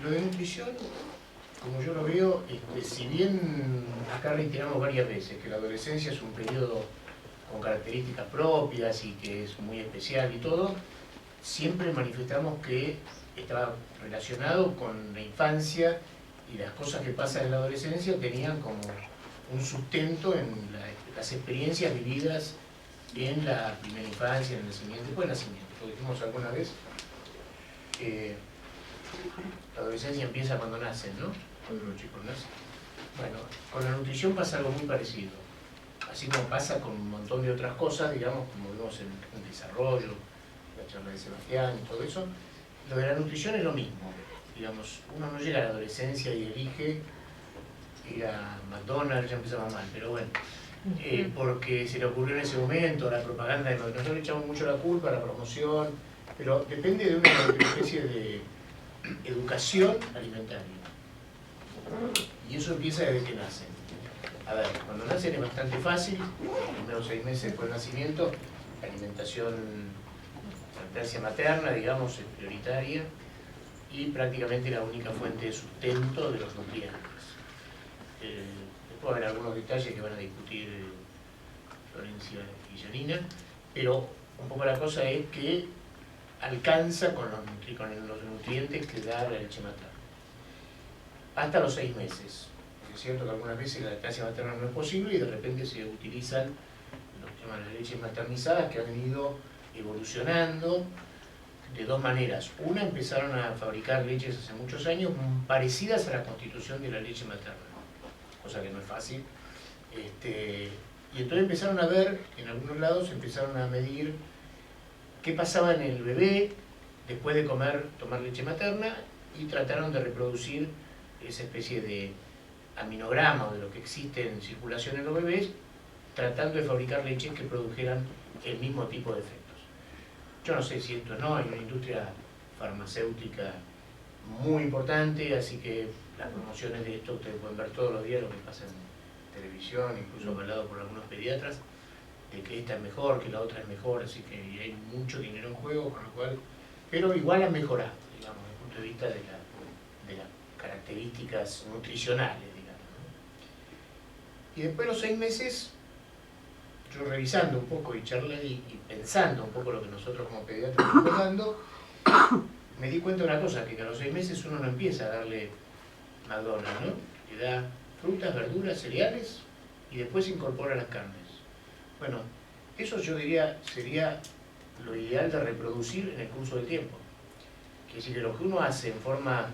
Lo de nutrición, como yo lo veo, si bien acá reiteramos varias veces que la adolescencia es un periodo con características propias y que es muy especial y todo, siempre manifestamos que estaba relacionado con la infancia y las cosas que pasan en la adolescencia tenían como un sustento en las experiencias vividas en la primera infancia, en el nacimiento, después del nacimiento. Lo dijimos alguna vez, la adolescencia empieza cuando nacen, ¿no? Cuando los chicos nacen. Bueno, con la nutrición pasa algo muy parecido. Así como pasa con un montón de otras cosas, digamos, como vimos en el desarrollo, la charla de Sebastián y todo eso, lo de la nutrición es lo mismo. Digamos, uno no llega a la adolescencia y elige ir a McDonald's, ya empezaba mal, pero bueno, porque se le ocurrió en ese momento la propaganda de nosotros le echamos mucho la culpa a la promoción, pero depende de una especie de educación alimentaria. Y eso empieza desde que nacen. A ver, cuando nacen es bastante fácil, los primeros 6 meses después del nacimiento, la alimentación, la lactancia materna, digamos, es prioritaria y prácticamente la única fuente de sustento de los nutrientes. Después va a haber algunos detalles que van a discutir Florencia y Janina, pero un poco la cosa es que alcanza con los nutrientes que da la leche materna. Hasta los 6 meses. Es cierto que algunas veces la lactancia materna no es posible y de repente se utilizan lo que llaman las leches maternizadas, que han ido evolucionando de dos maneras. Una, empezaron a fabricar leches hace muchos años parecidas a la constitución de la leche materna, cosa que no es fácil. Y entonces empezaron a ver, en algunos lados empezaron a medir qué pasaba en el bebé después de tomar leche materna y trataron de reproducir esa especie de aminograma o de lo que existe en circulación en los bebés, tratando de fabricar leches que produjeran el mismo tipo de efectos. Yo no sé si esto no, hay una industria farmacéutica muy importante, así que las promociones de esto ustedes pueden ver todos los días lo que pasa en televisión, incluso hablado por algunos pediatras, de que esta es mejor, que la otra es mejor, así que hay mucho dinero en juego, con lo cual, pero igual han mejorado, digamos, desde el punto de vista de las características nutricionales, digamos, ¿no? Y después de los 6 meses, yo revisando un poco y charlando y pensando un poco lo que nosotros como pediatras estamos dando, me di cuenta de una cosa, que a los 6 meses uno no empieza a darle McDonald's, ¿no? Le da frutas, verduras, cereales y después incorpora las carnes. Bueno, eso yo diría sería lo ideal de reproducir en el curso del tiempo. Quiere decir que lo que uno hace en forma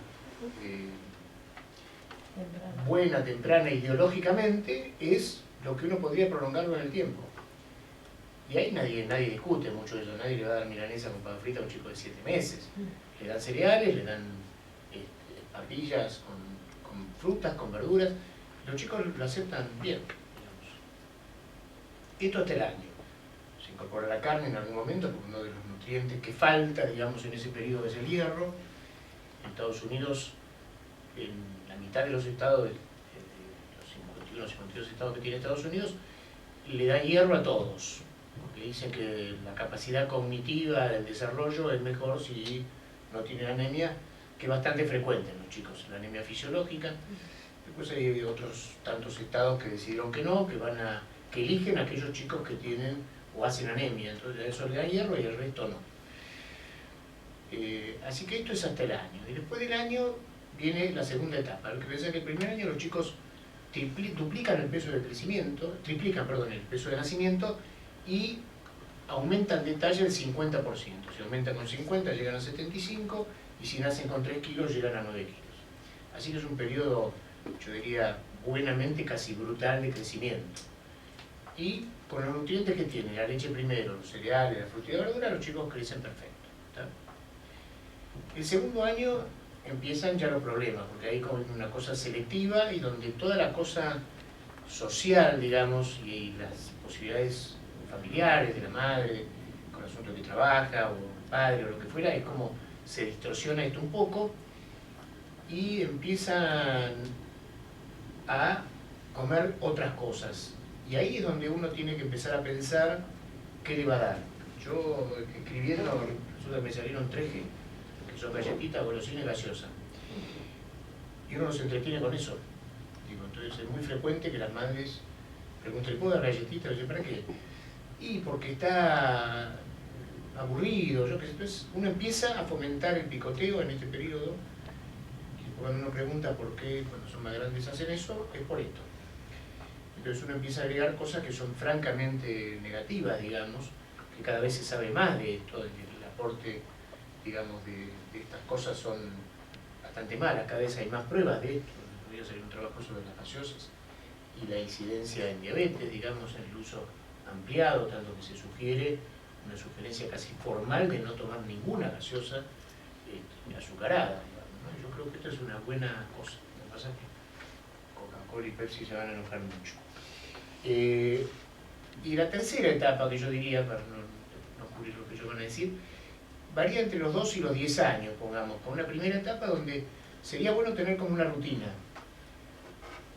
buena, temprana, ideológicamente, es lo que uno podría prolongarlo en el tiempo. Y ahí nadie discute mucho eso, nadie le va a dar milanesa con papa frita a un chico de 7 meses. Le dan cereales, le dan papillas con frutas, con verduras. Los chicos lo aceptan bien, digamos. Esto hasta el año. Se incorpora la carne en algún momento, porque uno de los nutrientes que falta, digamos, en ese periodo es el hierro. En Estados Unidos, en la mitad de los estados, de los 52 estados que tiene Estados Unidos, le da hierro a todos. Porque dicen que la capacidad cognitiva del desarrollo es mejor si no tienen anemia, que es bastante frecuente en los chicos, la anemia fisiológica. Después hay otros tantos estados que decidieron que no, que eligen a aquellos chicos que tienen o hacen anemia, entonces a eso le da hierro y el resto no. Así que esto es hasta el año. Y después del año viene la segunda etapa. Lo que pasa es que el primer año los chicos duplican el peso de crecimiento, triplican, perdón, el peso de nacimiento y aumentan de talla el 50%. Si aumentan con 50 llegan a 75 y si nacen con 3 kilos llegan a 9 kilos. Así que es un periodo, yo diría, buenamente casi brutal de crecimiento. Y con los nutrientes que tiene, la leche primero, los cereales, la fruta y la verdura, los chicos crecen perfecto. ¿Está? El segundo año empiezan ya los problemas, porque hay como una cosa selectiva y donde toda la cosa social, digamos, y las posibilidades familiares de la madre, con el asunto que trabaja, o el padre, o lo que fuera, es como se distorsiona esto un poco y empiezan a comer otras cosas. Y ahí es donde uno tiene que empezar a pensar qué le va a dar. Yo escribiendo, resulta que me salieron 3G, que son galletitas, golosinas y gaseosa. Y uno los entretiene con eso. Digo, entonces es muy frecuente que las madres pregunten, ¿le puedo dar galletita? Oye, ¿para qué? Y porque está aburrido, yo qué sé. Entonces uno empieza a fomentar el picoteo en este periodo. Y cuando uno pregunta por qué cuando son más grandes hacen eso, es por esto. Entonces uno empieza a agregar cosas que son francamente negativas, digamos, que cada vez se sabe más de esto, de que el aporte, digamos, de estas cosas son bastante malas, cada vez hay más pruebas de esto. Voy a hacer un trabajo sobre las gaseosas y la incidencia en diabetes, digamos, en el uso ampliado, tanto que se sugiere una sugerencia casi formal de no tomar ninguna gaseosa azucarada, digamos, ¿no? Yo creo que esto es una buena cosa. Lo que pasa es que Coca-Cola y Pepsi se van a enojar mucho. Y la tercera etapa que yo diría, para no cubrir lo que ellos van a decir, varía entre los 2 y los 10 años, pongamos, con una primera etapa donde sería bueno tener como una rutina.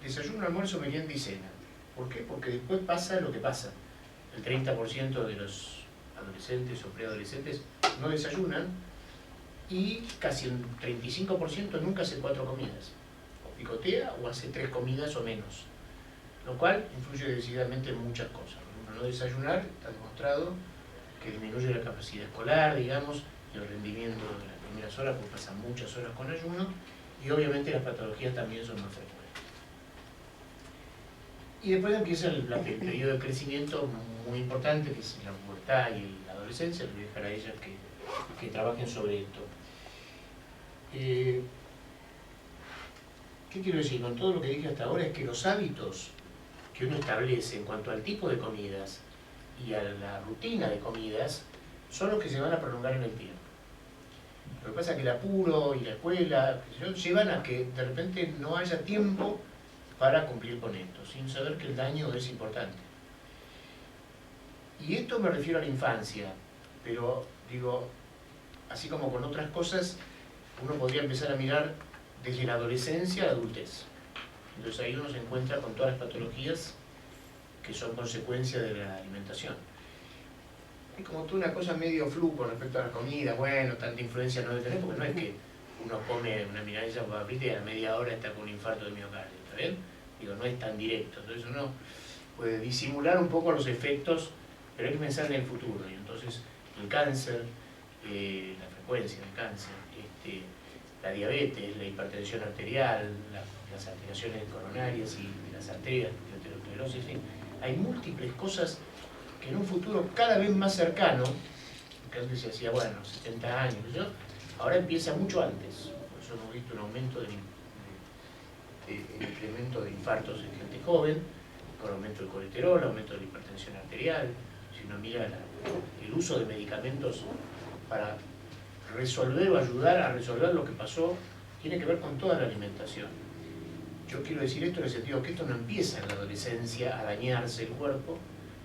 Desayuno, almuerzo, merienda y cena. ¿Por qué? Porque después pasa lo que pasa. El 30% de los adolescentes o preadolescentes no desayunan y casi un 35% nunca hace 4 comidas. O picotea o hace 3 comidas o menos. Lo cual influye decididamente en muchas cosas. Por ejemplo, no desayunar está demostrado que disminuye la capacidad escolar, digamos, y el rendimiento de las primeras horas, porque pasan muchas horas con ayuno, y obviamente las patologías también son más frecuentes. Y después empieza el periodo de crecimiento muy importante, que es la pubertad y la adolescencia. Les voy a dejar a ellas que trabajen sobre esto. ¿Qué quiero decir con todo lo que dije hasta ahora? Es que los hábitos que uno establece en cuanto al tipo de comidas y a la rutina de comidas son los que se van a prolongar en el tiempo. Lo que pasa es que el apuro y la escuela llevan a que de repente no haya tiempo para cumplir con esto, sin saber que el daño es importante. Y esto me refiero a la infancia, pero digo, así como con otras cosas, uno podría empezar a mirar desde la adolescencia a la adultez. Entonces ahí uno se encuentra con todas las patologías que son consecuencia de la alimentación. Es como toda una cosa medio flu con respecto a la comida, bueno, tanta influencia no debe tener, porque no es que uno come una milanesa con papas fritas y a la media hora está con un infarto de miocardio, ¿está bien? Digo, no es tan directo, entonces uno puede disimular un poco los efectos, pero hay que pensar en el futuro, y entonces el cáncer, la frecuencia del cáncer, la diabetes, la hipertensión arterial, las alteraciones coronarias y de las arterias, la aterosclerosis, en fin, hay múltiples cosas que en un futuro cada vez más cercano, que antes se hacía, bueno, 70 años, ¿no? Ahora empieza mucho antes. Por eso hemos visto un aumento del incremento de infartos en gente joven, con aumento del colesterol, aumento de la hipertensión arterial. Si uno mira el uso de medicamentos para resolver o ayudar a resolver lo que pasó, tiene que ver con toda la alimentación. Yo quiero decir esto en el sentido que esto no empieza en la adolescencia a dañarse el cuerpo,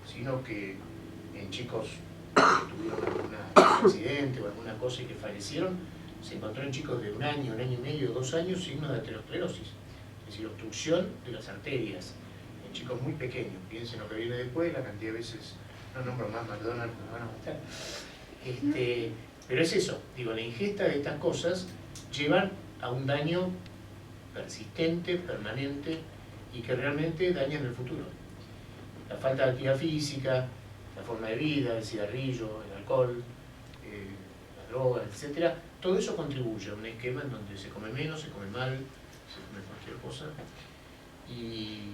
sino que en chicos que tuvieron algún accidente o alguna cosa y que fallecieron, se encontró en chicos de 1 año, 1 año y medio, 2 años, signos de aterosclerosis, es decir, obstrucción de las arterias, en chicos muy pequeños. Piensen lo que viene después, la cantidad de veces, no nombro más McDonald's, me van a matar. Pero es eso, digo, la ingesta de estas cosas llevan a un daño persistente, permanente, y que realmente dañan el futuro. La falta de actividad física, la forma de vida, el cigarrillo, el alcohol, la droga, etc. Todo eso contribuye a un esquema en donde se come menos, se come mal, se come cualquier cosa. Y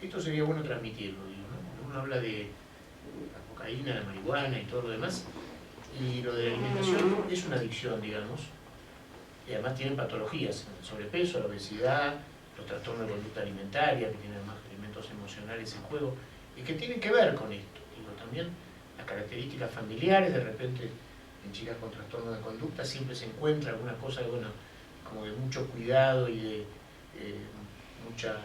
esto sería bueno transmitirlo, digo, ¿no? Uno habla de la cocaína, la marihuana y todo lo demás, y lo de la alimentación es una adicción, digamos, y además tienen patologías, el sobrepeso, la obesidad, los trastornos de conducta alimentaria, que tienen además elementos emocionales en juego, y que tienen que ver con esto. Digo, también las características familiares, de repente en chicas con trastornos de conducta siempre se encuentra alguna cosa, bueno, como de mucho cuidado y de mucha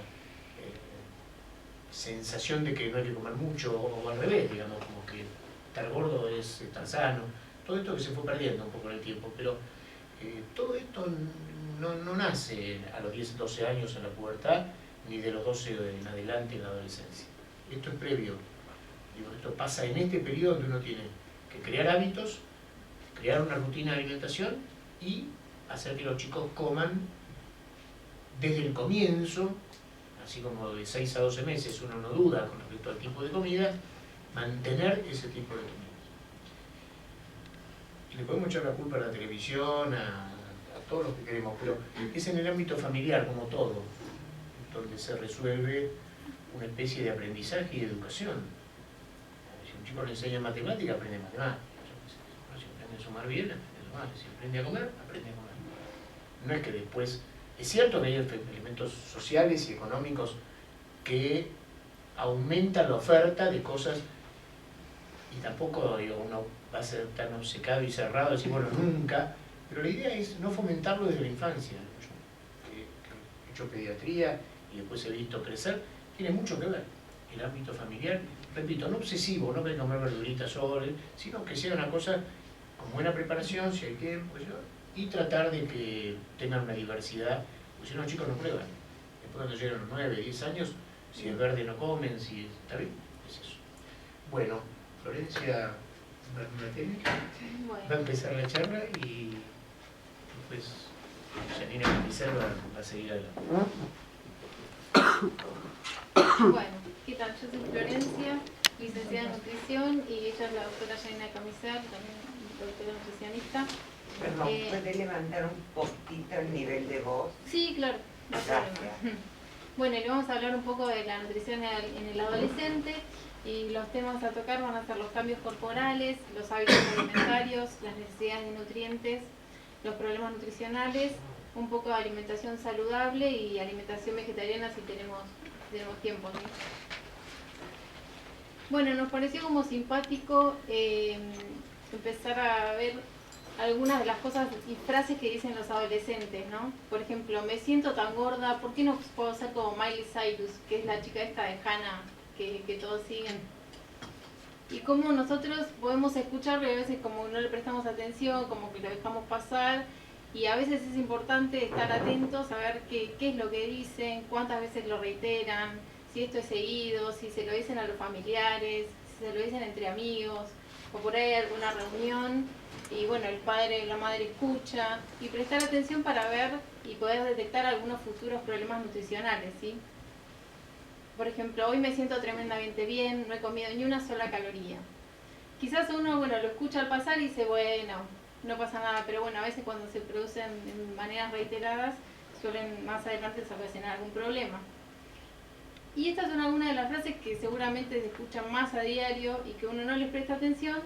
sensación de que no hay que comer mucho, o al revés, digamos, como que estar gordo es estar sano. Todo esto que se fue perdiendo un poco en el tiempo, pero todo esto no nace a los 10, 12 años en la pubertad, ni de los 12 en adelante en la adolescencia. Esto es previo. Digo, esto pasa en este periodo donde uno tiene que crear hábitos, crear una rutina de alimentación y hacer que los chicos coman desde el comienzo, así como de 6 a 12 meses uno no duda con respecto al tipo de comida, mantener ese tipo de comidas. Le podemos echar la culpa a la televisión, a todos los que queremos, pero es en el ámbito familiar, como todo, donde se resuelve una especie de aprendizaje y educación. Si un chico le enseña matemática, aprende matemáticas. Si aprende a sumar bien, aprende a sumar. Si aprende a comer, aprende a comer. No es que después... Es cierto que hay elementos sociales y económicos que aumentan la oferta de cosas, y tampoco digo, uno va a ser tan obcecado y cerrado, decir, bueno, nunca, pero la idea es no fomentarlo desde la infancia. Yo he hecho pediatría y después he visto crecer, tiene mucho que ver el ámbito familiar, repito, no obsesivo, no que comer verduritas solo, sino que sea una cosa con buena preparación, si hay tiempo, y tratar de que tengan una diversidad, porque si no los chicos no prueban. Después cuando llegan a los 9, 10 años, si es verde no comen, si está bien, es eso. Bueno, Florencia Bernatelli va a empezar la charla y después Janina Capizar va a seguir adelante. Bueno, ¿qué tal? Yo soy Florencia, licenciada en nutrición, y ella es la doctora Janina Camisar, también doctora nutricionista. Perdón, ¿puede levantar un poquito el nivel de voz? Sí, claro, no hay problema. Bueno, le vamos a hablar un poco de la nutrición en el adolescente, y los temas a tocar van a ser los cambios corporales, los hábitos alimentarios, las necesidades de nutrientes, los problemas nutricionales, un poco de alimentación saludable y alimentación vegetariana si tenemos tiempo, ¿no? Bueno, nos pareció como simpático empezar a ver algunas de las cosas y frases que dicen los adolescentes, ¿no? Por ejemplo, me siento tan gorda, ¿por qué no puedo ser como Miley Cyrus, que es la chica esta de Hannah que todos siguen? Y cómo nosotros podemos escucharlo y a veces como no le prestamos atención, como que lo dejamos pasar, y a veces es importante estar atentos a ver qué es lo que dicen, cuántas veces lo reiteran, si esto es seguido, si se lo dicen a los familiares, si se lo dicen entre amigos, o por ahí alguna reunión, y bueno, el padre o la madre escucha, y prestar atención para ver y poder detectar algunos futuros problemas nutricionales, ¿sí? Por ejemplo, hoy me siento tremendamente bien, no he comido ni una sola caloría. Quizás uno, bueno, lo escucha al pasar y dice, bueno, no pasa nada, pero bueno, a veces cuando se producen de maneras reiteradas, suelen más adelante ocasionar algún problema. Y estas son algunas de las frases que seguramente se escuchan más a diario y que uno no les presta atención,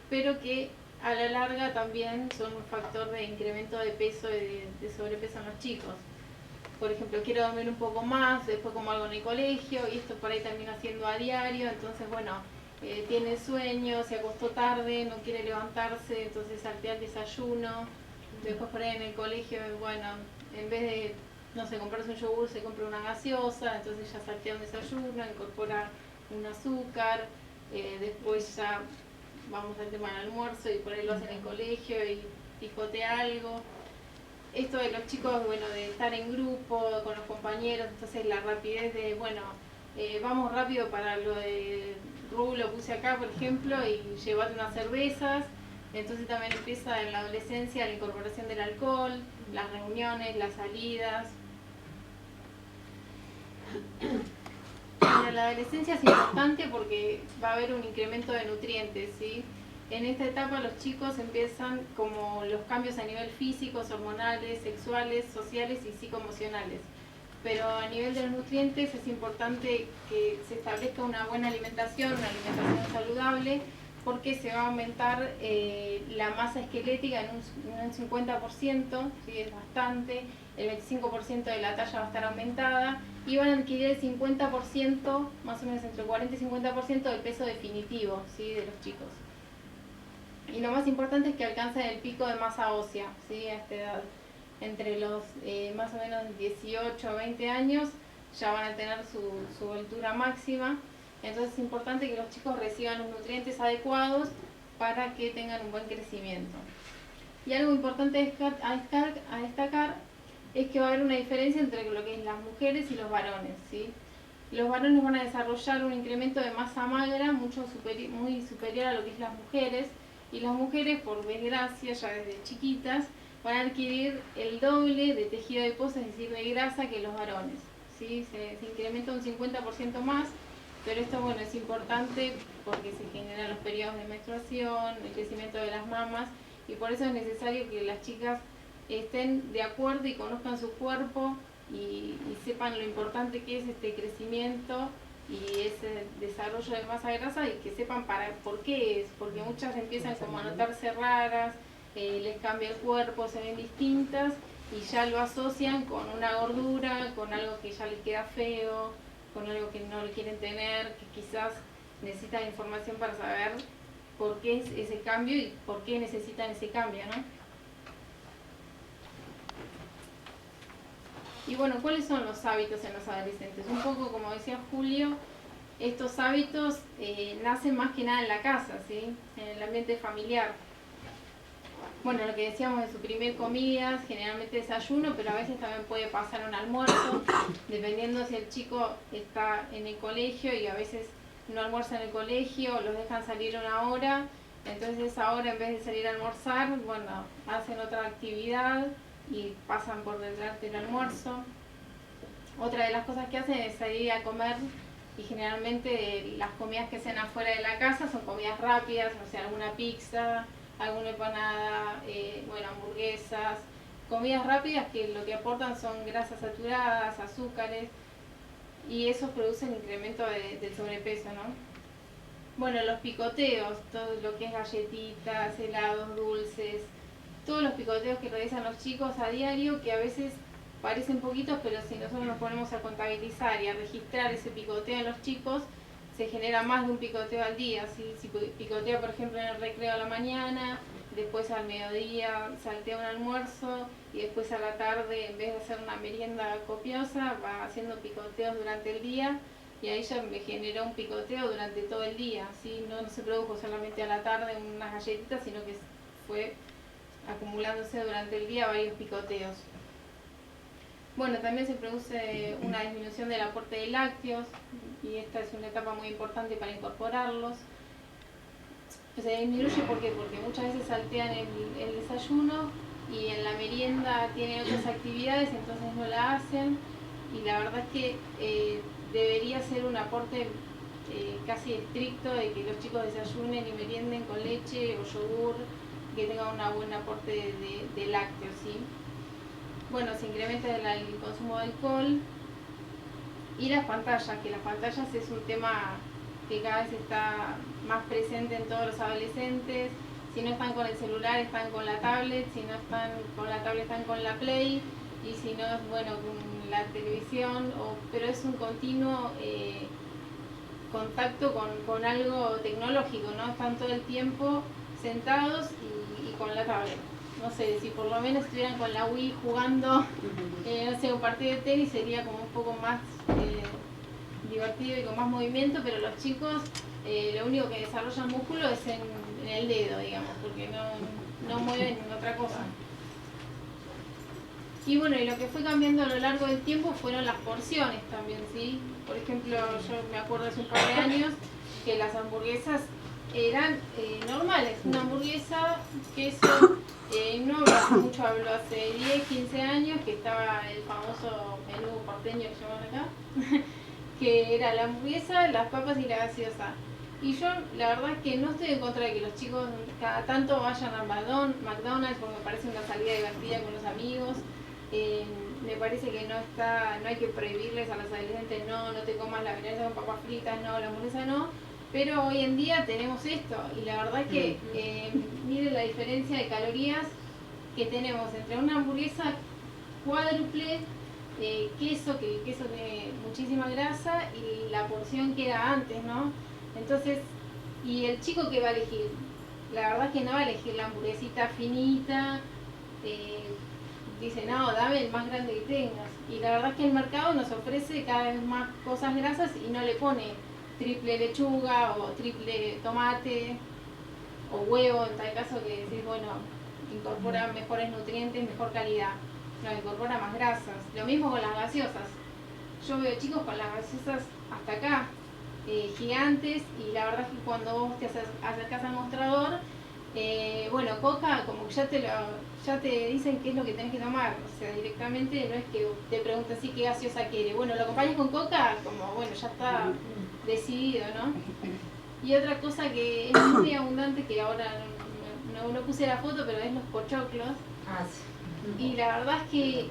pero que a la larga también son un factor de incremento de peso y de sobrepeso en los chicos. Por ejemplo, quiero dormir un poco más, después como algo en el colegio, y esto por ahí termina haciendo a diario, entonces bueno, tiene sueño, se acostó tarde, no quiere levantarse, entonces saltea el desayuno, después por ahí en el colegio, bueno, en vez de, no sé, comprarse un yogur, se compra una gaseosa, entonces ya saltea un desayuno, incorpora un azúcar, después ya vamos al tema del almuerzo y por ahí lo hace en el colegio y picotea algo. Esto de los chicos, bueno, de estar en grupo, con los compañeros, entonces la rapidez de, bueno, vamos rápido para lo de Ru, lo puse acá, por ejemplo, y llevate unas cervezas. Entonces también empieza en la adolescencia la incorporación del alcohol, las reuniones, las salidas. En la adolescencia es importante porque va a haber un incremento de nutrientes, ¿sí? En esta etapa los chicos empiezan como los cambios a nivel físicos, hormonales, sexuales, sociales y psicoemocionales. Pero a nivel de los nutrientes es importante que se establezca una buena alimentación, una alimentación saludable, porque se va a aumentar la masa esquelética en un 50%, ¿sí? Es bastante, el 25% de la talla va a estar aumentada y van a adquirir el 50%, más o menos entre 40 y 50% del peso definitivo, ¿sí? De los chicos. Y lo más importante es que alcancen el pico de masa ósea, ¿sí? A esta edad. Entre los más o menos 18 o 20 años ya van a tener su altura máxima. Entonces es importante que los chicos reciban los nutrientes adecuados para que tengan un buen crecimiento. Y algo importante a destacar es que va a haber una diferencia entre lo que es las mujeres y los varones, ¿sí? Los varones van a desarrollar un incremento de masa magra muy superior a lo que es las mujeres, y las mujeres, por desgracia, ya desde chiquitas, van a adquirir el doble de tejido adiposo, es decir, de grasa, que los varones, ¿sí? Se incrementa un 50% más, pero esto, bueno, es importante porque se generan los periodos de menstruación, el crecimiento de las mamas, y por eso es necesario que las chicas estén de acuerdo y conozcan su cuerpo y sepan lo importante que es este crecimiento y ese desarrollo de masa grasa, y que sepan por qué es, porque muchas empiezan como a notarse raras, les cambia el cuerpo, se ven distintas y ya lo asocian con una gordura, con algo que ya les queda feo, con algo que no le quieren tener, que quizás necesitan información para saber por qué es ese cambio y por qué necesitan ese cambio, ¿no? Y bueno, ¿cuáles son los hábitos en los adolescentes? Un poco como decía Julio, estos hábitos nacen más que nada en la casa, ¿sí? En el ambiente familiar. Bueno, lo que decíamos de suprimir comidas, generalmente desayuno, pero a veces también puede pasar un almuerzo, dependiendo si el chico está en el colegio y a veces no almuerza en el colegio, los dejan salir una hora, entonces esa hora en vez de salir a almorzar, bueno, hacen otra actividad y pasan por detrás del almuerzo. Otra de las cosas que hacen es salir a comer, y generalmente las comidas que hacen afuera de la casa son comidas rápidas, o sea, alguna pizza, alguna empanada, bueno, hamburguesas, comidas rápidas que lo que aportan son grasas saturadas, azúcares, y eso produce un incremento del sobrepeso, ¿no? Bueno, los picoteos, todo lo que es galletitas, helados, dulces, todos los picoteos que realizan los chicos a diario, que a veces parecen poquitos, pero si nosotros nos ponemos a contabilizar y a registrar ese picoteo en los chicos, se genera más de un picoteo al día, ¿sí? Si picotea, por ejemplo, en el recreo a la mañana, después al mediodía saltea un almuerzo y después a la tarde, en vez de hacer una merienda copiosa, va haciendo picoteos durante el día, y ahí ya me generó un picoteo durante todo el día, ¿sí? No se produjo solamente a la tarde unas galletitas, sino que fue acumulándose durante el día varios picoteos. Bueno, también se produce una disminución del aporte de lácteos, y esta es una etapa muy importante para incorporarlos. Se disminuye ¿por qué? Porque muchas veces saltean el desayuno y en la merienda tienen otras actividades, entonces no la hacen, y la verdad es que debería ser un aporte casi estricto de que los chicos desayunen y merienden con leche o yogur, que tengan un buen aporte de lácteos, ¿sí? Bueno, se incrementa el consumo de alcohol y las pantallas, que las pantallas es un tema que cada vez está más presente en todos los adolescentes. Si no están con el celular, están con la tablet; si no están con la tablet, están con la Play; y si no, bueno, con la televisión, pero es un continuo contacto con algo tecnológico, ¿no? Están todo el tiempo sentados y con la tablet. No sé, si por lo menos estuvieran con la Wii jugando, no sé, un partido de tenis, sería como un poco más divertido y con más movimiento, pero los chicos lo único que desarrollan músculo es en el dedo, digamos, porque no mueven otra cosa. Y bueno, y lo que fue cambiando a lo largo del tiempo fueron las porciones también, ¿sí? Por ejemplo, yo me acuerdo hace un par de años que las hamburguesas eran normales, una hamburguesa, queso, no hace mucho, hablo hace 10, 15 años, que estaba el famoso menú porteño que llaman acá, que era la hamburguesa, las papas y la gaseosa. Y yo la verdad es que no estoy en contra de que los chicos cada tanto vayan a McDonald's, porque me parece una salida divertida con los amigos. Me parece que no hay que prohibirles a los adolescentes, no te comas la milanesa con papas fritas, no, la hamburguesa no. Pero hoy en día tenemos esto, y la verdad es que miren la diferencia de calorías que tenemos entre una hamburguesa cuádruple, queso, que el queso tiene muchísima grasa, y la porción que era antes, ¿no? Entonces, ¿y el chico qué va a elegir? La verdad es que no va a elegir la hamburguesita finita, dice, no, dame el más grande que tengas. Y la verdad es que el mercado nos ofrece cada vez más cosas grasas y no le pone triple lechuga o triple tomate o huevo, en tal caso que decís, bueno, incorpora mejores nutrientes, mejor calidad. No, incorpora más grasas. Lo mismo con las gaseosas. Yo veo chicos con las gaseosas hasta acá, gigantes, y la verdad es que cuando vos te acercás al mostrador, Bueno, coca, como que ya te dicen qué es lo que tenés que tomar, o sea, directamente no es que te preguntan si qué gaseosa quiere. Bueno, lo acompañas con coca, como bueno, ya está decidido, ¿no? Y otra cosa que es muy abundante, que ahora no puse la foto, pero es los pochoclos. Ah, sí. Y la verdad es que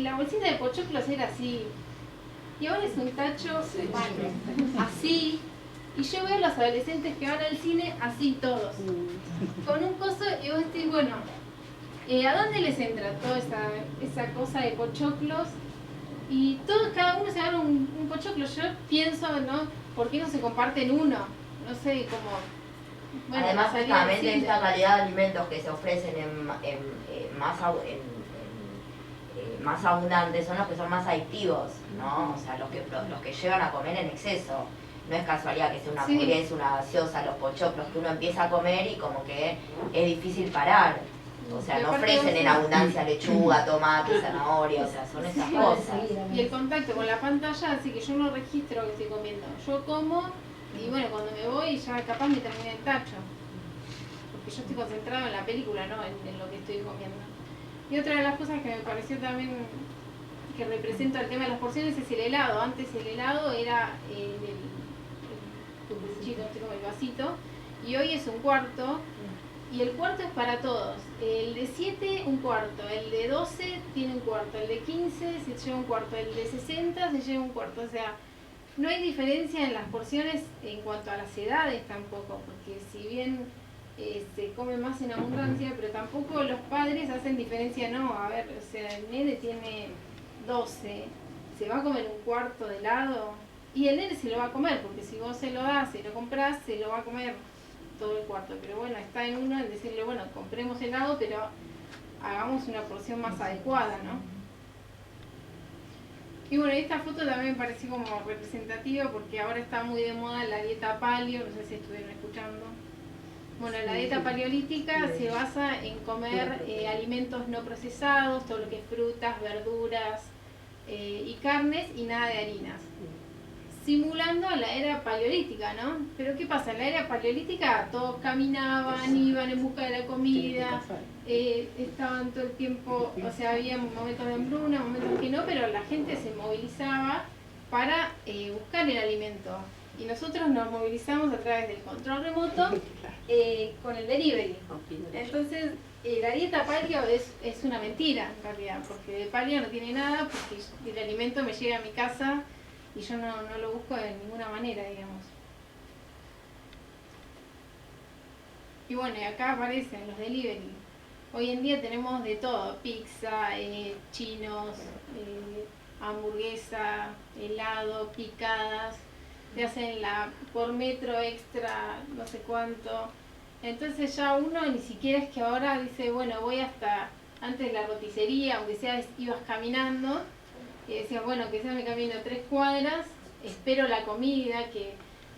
la bolsita de pochoclos era así. Y ahora es un tacho, bueno, así. Y yo veo a los adolescentes que van al cine así todos. Con un coso y vos decís, bueno, ¿a dónde les entra toda esa cosa de pochoclos? Y todos, cada uno se agarra un pochoclo. Yo pienso, ¿no? ¿Por qué no se comparten uno? No sé, como... Bueno, además, justamente esta calidad de alimentos que se ofrecen más abundantes son los que son más adictivos, ¿no? O sea, los que llevan a comer en exceso. No es casualidad que sea una hamburguesa, una gaseosa, los pochoclos que uno empieza a comer y como que es difícil parar. O sea, no ofrecen en abundancia lechuga, tomate, zanahoria, o sea, son esas cosas. Y el contacto con la pantalla hace que yo no registro que estoy comiendo. Yo como y bueno, cuando me voy ya capaz me terminé el tacho. Porque yo estoy concentrado en la película, no en lo que estoy comiendo. Y otra de las cosas que me pareció también que representa el tema de las porciones es el helado. Antes el helado era el dulcecito, como el vasito, y hoy es un cuarto. Y el cuarto es para todos. El de 7, un cuarto. El de 12 tiene un cuarto. El de 15 se lleva un cuarto. El de 60 se lleva un cuarto. O sea, no hay diferencia en las porciones en cuanto a las edades tampoco. Porque si bien se come más en abundancia, pero tampoco los padres hacen diferencia. No, a ver, o sea, el nene tiene 12. ¿Se va a comer un cuarto de helado? Y el nene se lo va a comer. Porque si vos se lo das, se lo comprás, se lo va a comer todo el cuarto, pero bueno, está en uno en decirle, bueno, compremos helado, pero hagamos una porción más adecuada, ¿no? Y bueno, esta foto también me pareció como representativa porque ahora está muy de moda la dieta paleo, no sé si estuvieron escuchando. Bueno, la dieta paleolítica se basa en comer alimentos no procesados, todo lo que es frutas, verduras y carnes y nada de harinas. Simulando la era paleolítica, ¿no? Pero ¿qué pasa? En la era paleolítica todos caminaban, iban en busca de la comida, estaban todo el tiempo, o sea, había momentos de hambruna, momentos que no, pero la gente se movilizaba para buscar el alimento. Y nosotros nos movilizamos a través del control remoto con el delivery. Entonces, la dieta paleo es una mentira, en realidad, porque de paleo no tiene nada, porque el alimento me llega a mi casa y yo no lo busco de ninguna manera, digamos. Y bueno, y acá aparecen los delivery. Hoy en día tenemos de todo, pizza, chinos, hamburguesa, helado, picadas, te hacen por metro extra, no sé cuánto. Entonces ya uno ni siquiera es que ahora dice, bueno, voy hasta antes la roticería, aunque sea ibas caminando, y decía, bueno, que sea me camino 3 cuadras, espero la comida, que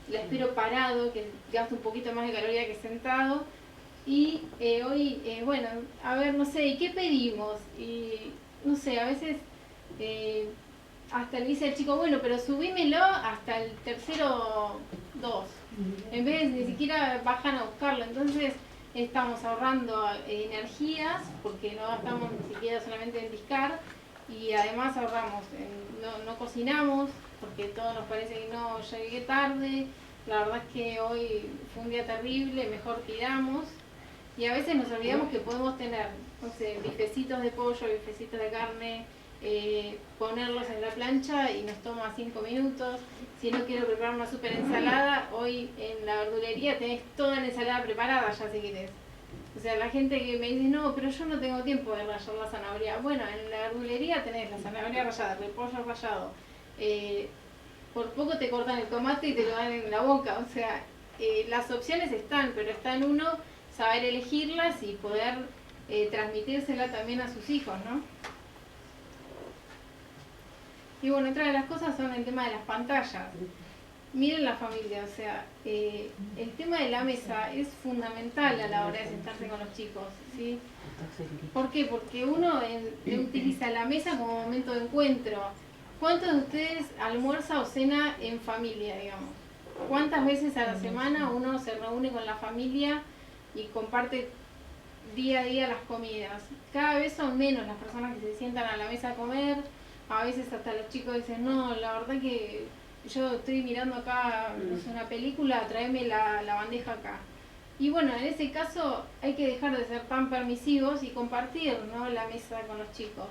la espero parado, que gasto un poquito más de caloría que sentado. Y hoy, bueno, a ver, no sé, ¿y qué pedimos? Y no sé, a veces hasta le dice el chico, bueno, pero subímelo hasta el tercero 2. En vez ni siquiera bajan a buscarlo. Entonces estamos ahorrando energías, porque no gastamos ni siquiera solamente en discar. Y además ahorramos, no cocinamos, porque todo nos parece que no, llegué tarde, la verdad es que hoy fue un día terrible, mejor tiramos. Y a veces nos olvidamos que podemos tener, no sé, bifecitos de pollo, bifecitos de carne, ponerlos en la plancha y nos toma 5 minutos. Si no quiero preparar una super ensalada, hoy en la verdulería tenés toda la ensalada preparada ya si querés. O sea, la gente que me dice, no, pero yo no tengo tiempo de rallar la zanahoria. Bueno, en la verdulería tenés la zanahoria rallada, el pollo rallado. Por poco te cortan el tomate y te lo dan en la boca. O sea, las opciones están, pero está en uno saber elegirlas y poder transmitírsela también a sus hijos, ¿no? Y bueno, otra de las cosas son el tema de las pantallas. Miren la familia, o sea, el tema de la mesa es fundamental a la hora de sentarse con los chicos, ¿sí? ¿Por qué? Porque uno utiliza la mesa como momento de encuentro. ¿Cuántos de ustedes almuerza o cena en familia, digamos? ¿Cuántas veces a la semana uno se reúne con la familia y comparte día a día las comidas. Cada vez son menos las personas que se sientan a la mesa a comer. A veces hasta los chicos dicen, no, la verdad que yo estoy mirando acá, no sé, una película, tráeme la bandeja acá. Y bueno, en ese caso hay que dejar de ser tan permisivos y compartir, ¿no?, la mesa con los chicos.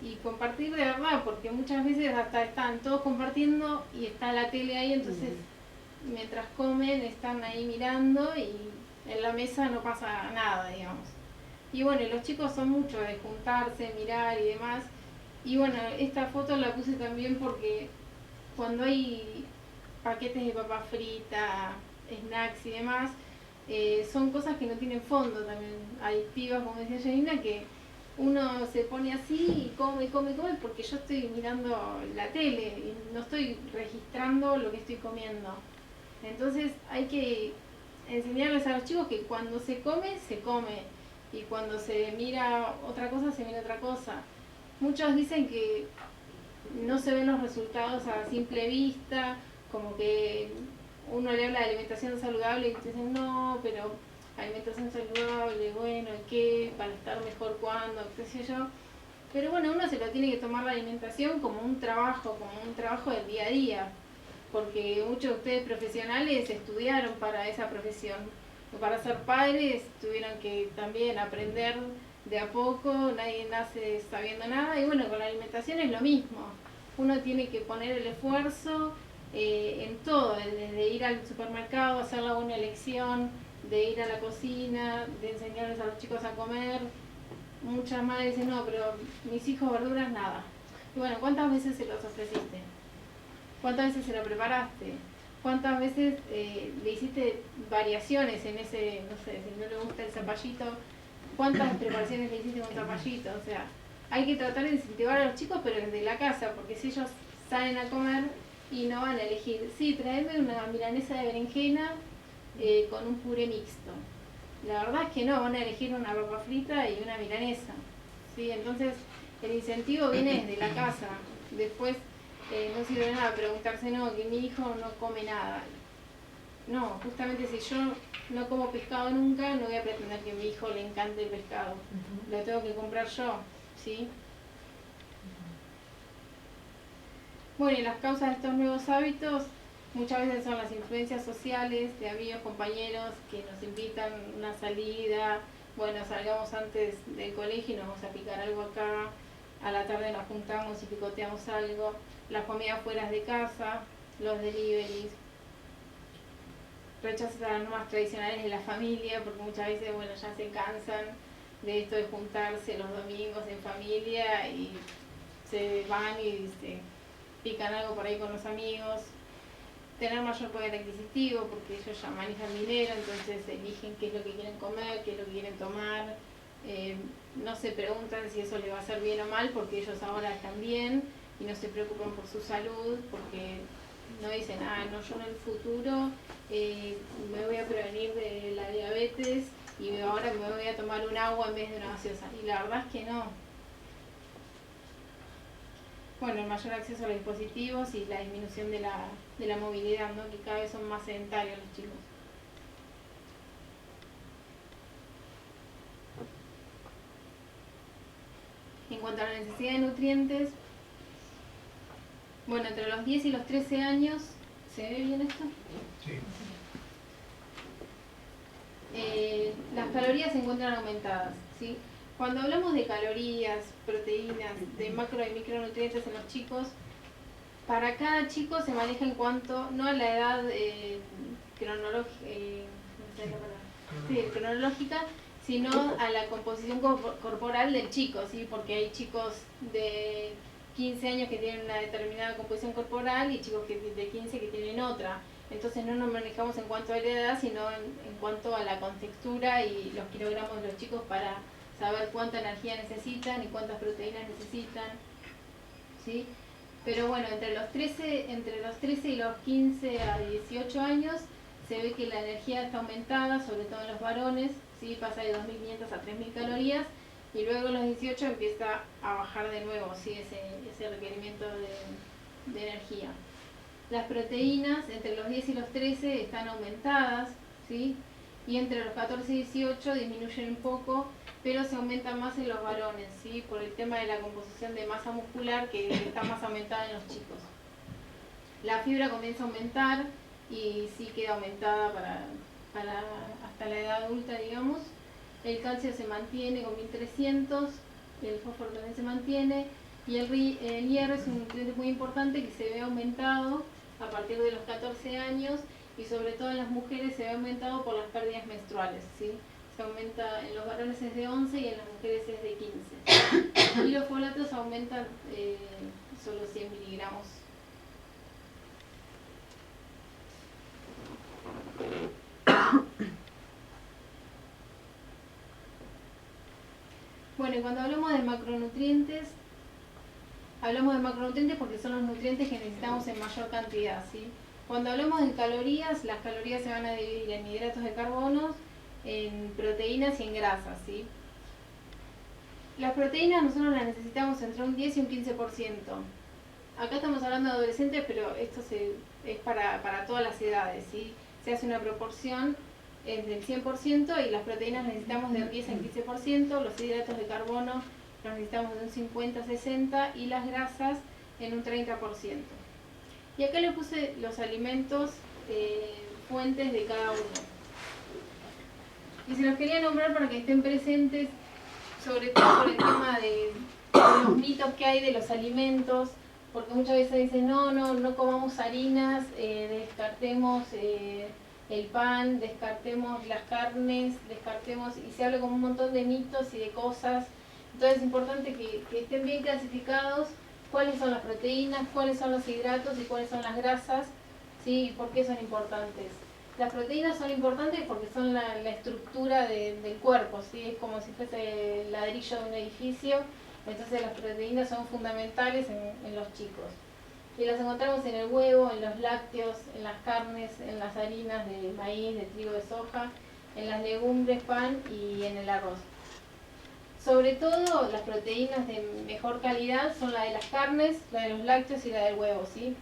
Y compartir de verdad, porque muchas veces hasta están todos compartiendo y está la tele ahí, entonces mientras comen están ahí mirando y en la mesa no pasa nada, digamos. Y bueno, los chicos son mucho de juntarse, mirar y demás. Y bueno, esta foto la puse también porque cuando hay paquetes de papa frita, snacks y demás, son cosas que no tienen fondo también, adictivas, como decía Janina, que uno se pone así y come porque yo estoy mirando la tele y no estoy registrando lo que estoy comiendo. Entonces hay que enseñarles a los chicos que cuando se come, y cuando se mira otra cosa, se mira otra cosa. Muchos dicen que no se ven los resultados a simple vista, como que uno le habla de alimentación saludable y dicen, no, pero alimentación saludable, bueno, ¿y qué? Para estar mejor cuando, qué sé yo. Pero bueno, uno se lo tiene que tomar la alimentación como un trabajo del día a día, porque muchos de ustedes profesionales estudiaron para esa profesión. Para ser padres tuvieron que también aprender de a poco, nadie nace sabiendo nada, y bueno, con la alimentación es lo mismo. Uno tiene que poner el esfuerzo en todo, desde ir al supermercado, hacer la buena elección, de ir a la cocina, de enseñarles a los chicos a comer. Muchas madres dicen, no, pero mis hijos verduras nada. Y bueno, ¿cuántas veces se los ofreciste? ¿Cuántas veces se lo preparaste? ¿Cuántas veces le hiciste variaciones en ese, no sé, si no le gusta el zapallito, cuántas preparaciones le hiciste con zapallito? O sea, hay que tratar de incentivar a los chicos, pero desde la casa, porque si ellos salen a comer y no van a elegir, sí, tráeme una milanesa de berenjena con un puré mixto. La verdad es que no, van a elegir una papa frita y una milanesa, ¿sí? Entonces, el incentivo viene desde la casa. Después, no sirve de nada preguntarse, no, que mi hijo no come nada. No, justamente si yo no como pescado nunca, no voy a pretender que a mi hijo le encante el pescado. Lo tengo que comprar yo, ¿sí? Bueno, y las causas de estos nuevos hábitos muchas veces son las influencias sociales de amigos, compañeros que nos invitan a una salida. Bueno, salgamos antes del colegio y nos vamos a picar algo acá. A la tarde nos juntamos y picoteamos algo. Las comidas fuera de casa, los deliveries. Rechazos a las normas tradicionales de la familia, porque muchas veces, bueno, ya se cansan de esto de juntarse los domingos en familia y se van y se pican algo por ahí con los amigos. Tener mayor poder adquisitivo, porque ellos ya manejan dinero, entonces eligen qué es lo que quieren comer, qué es lo que quieren tomar. No se preguntan si eso les va a hacer bien o mal, porque ellos ahora están bien y no se preocupan por su salud, porque no dicen, no, yo en el futuro me voy a prevenir de la diabetes y ahora me voy a tomar un agua en vez de una gaseosa. Y la verdad es que no. Bueno, el mayor acceso a los dispositivos y la disminución de la movilidad, ¿no?, que cada vez son más sedentarios los chicos. En cuanto a la necesidad de nutrientes, bueno, entre los 10 y los 13 años, ¿se ve bien esto? Sí. Las calorías se encuentran aumentadas, ¿sí? Cuando hablamos de calorías, proteínas, de macro y micronutrientes en los chicos, para cada chico se maneja en cuanto, no a la edad cronológica, sino a la composición corporal del chico, ¿sí? Porque hay chicos de 15 años que tienen una determinada composición corporal y chicos de 15 que tienen otra. Entonces no nos manejamos en cuanto a la edad, sino en cuanto a la contextura y los kilogramos de los chicos para saber cuánta energía necesitan y cuántas proteínas necesitan, ¿sí? Pero bueno, entre los 13 y los 15 a 18 años se ve que la energía está aumentada, sobre todo en los varones, ¿sí? Pasa de 2.500 a 3.000 calorías y luego a los 18 empieza a bajar de nuevo, ¿sí? ese requerimiento de energía. Las proteínas entre los 10 y los 13 están aumentadas, ¿sí? y entre los 14 y 18 disminuyen un poco, pero se aumentan más en los varones, ¿sí? Por el tema de la composición de masa muscular que está más aumentada en los chicos. La fibra comienza a aumentar y sí queda aumentada para hasta la edad adulta, digamos. El calcio se mantiene con 1300, el fósforo también se mantiene, y el hierro es un nutriente muy importante que se ve aumentado a partir de los 14 años, y sobre todo en las mujeres se ve aumentado por las pérdidas menstruales, ¿sí? Se aumenta, en los varones es de 11 y en las mujeres es de 15. Y los folatos aumentan solo 100 miligramos. Bueno, y cuando hablamos de macronutrientes porque son los nutrientes que necesitamos en mayor cantidad, ¿sí? Cuando hablamos de calorías, las calorías se van a dividir en hidratos de carbono, en proteínas y en grasas, ¿sí? Las proteínas nosotros las necesitamos entre un 10 y un 15%. Acá estamos hablando de adolescentes, pero esto es para todas las edades, ¿sí? Se hace una proporción del 100% y las proteínas necesitamos de un 10 al 15%, los hidratos de carbono los necesitamos de un 50 a 60% y las grasas en un 30%. Y acá le puse los alimentos fuentes de cada uno. Y se los quería nombrar para que estén presentes, sobre todo por el tema de los mitos que hay de los alimentos, porque muchas veces dicen, no comamos harinas, descartemos el pan, descartemos las carnes, y se habla como un montón de mitos y de cosas. Entonces es importante que estén bien clasificados cuáles son las proteínas, cuáles son los hidratos y cuáles son las grasas, ¿sí? Y por qué son importantes. Las proteínas son importantes porque son la estructura del cuerpo, ¿sí? Es como si fuese el ladrillo de un edificio, entonces las proteínas son fundamentales en los chicos. Y las encontramos en el huevo, en los lácteos, en las carnes, en las harinas de maíz, de trigo, de soja, en las legumbres, pan y en el arroz. Sobre todo las proteínas de mejor calidad son la de las carnes, la de los lácteos y la del huevo, ¿sí?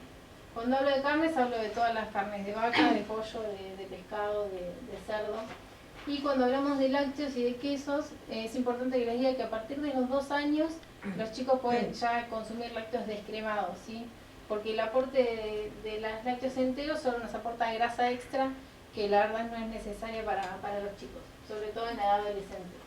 Cuando hablo de carnes hablo de todas las carnes, de vaca, de pollo, de pescado, de cerdo. Y cuando hablamos de lácteos y de quesos, es importante que les diga que a partir de los 2 años los chicos pueden ya consumir lácteos descremados, ¿sí? Porque el aporte de los lácteos enteros solo nos aporta grasa extra que la verdad no es necesaria para los chicos, sobre todo en la edad adolescente.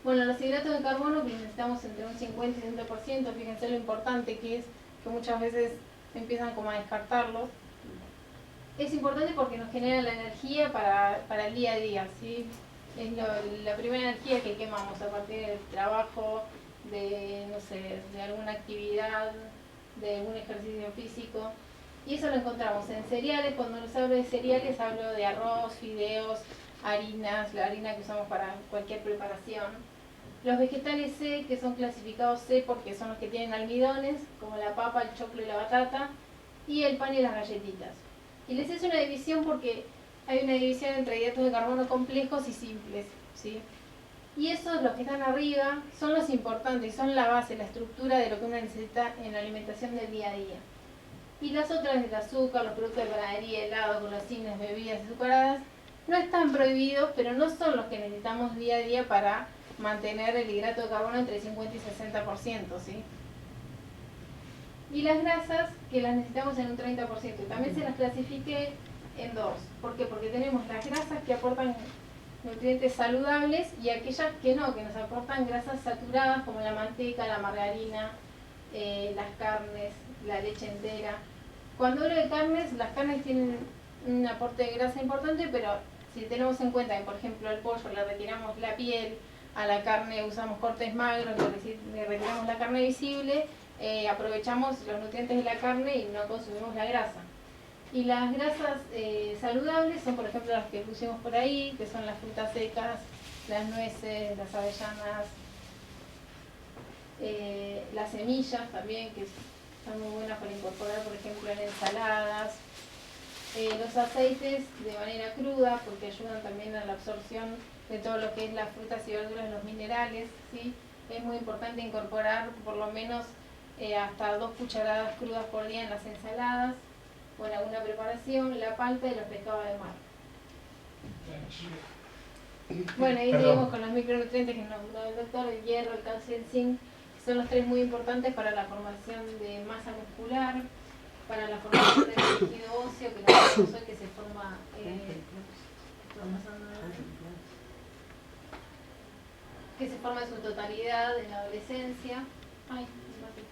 Bueno, los hidratos de carbono que necesitamos entre un 50 y 60%, fíjense lo importante que es, que muchas veces empiezan como a descartarlos. Es importante porque nos genera la energía para el día a día, ¿sí? Es la primera energía que quemamos a partir del trabajo, de, no sé, de alguna actividad, de algún ejercicio físico. Y eso lo encontramos en cereales. Cuando nos hablo de cereales hablo de arroz, fideos, harinas, la harina que usamos para cualquier preparación. Los vegetales C, que son clasificados C porque son los que tienen almidones, como la papa, el choclo y la batata, y el pan y las galletitas. Y les hice una división porque hay una división entre hidratos de carbono complejos y simples, ¿sí? Y esos, los que están arriba, son los importantes, son la base, la estructura de lo que uno necesita en la alimentación del día a día. Y las otras, el azúcar, los productos de panadería, helados, golosinas, bebidas azucaradas, no están prohibidos, pero no son los que necesitamos día a día para mantener el hidrato de carbono entre 50 y 60%, ¿sí? Y las grasas, que las necesitamos en un 30%. También se las clasifique en dos. ¿Por qué? Porque tenemos las grasas que aportan nutrientes saludables y aquellas que no, que nos aportan grasas saturadas como la manteca, la margarina, las carnes, la leche entera. Cuando hablo de carnes, las carnes tienen un aporte de grasa importante, pero si tenemos en cuenta que, por ejemplo, al pollo le retiramos la piel, a la carne usamos cortes magros, le retiramos la carne visible, aprovechamos los nutrientes de la carne y no consumimos la grasa. Y las grasas saludables son, por ejemplo, las que pusimos por ahí, que son las frutas secas, las nueces, las avellanas, las semillas también, que son muy buenas para incorporar, por ejemplo, en ensaladas. Los aceites de manera cruda, porque ayudan también a la absorción de todo lo que es las frutas y verduras, los minerales, ¿sí? Es muy importante incorporar por lo menos hasta 2 cucharadas crudas por día en las ensaladas o en alguna preparación, la palta y los pescados de mar. Bueno, ahí Perdón. seguimos con los micronutrientes que nos habló el doctor, el hierro, el calcio y el zinc, que son los tres muy importantes para la formación de masa muscular, para la formación del tejido óseo, que no sabemos hoy que se forma en su totalidad en la adolescencia. Ay, me maté.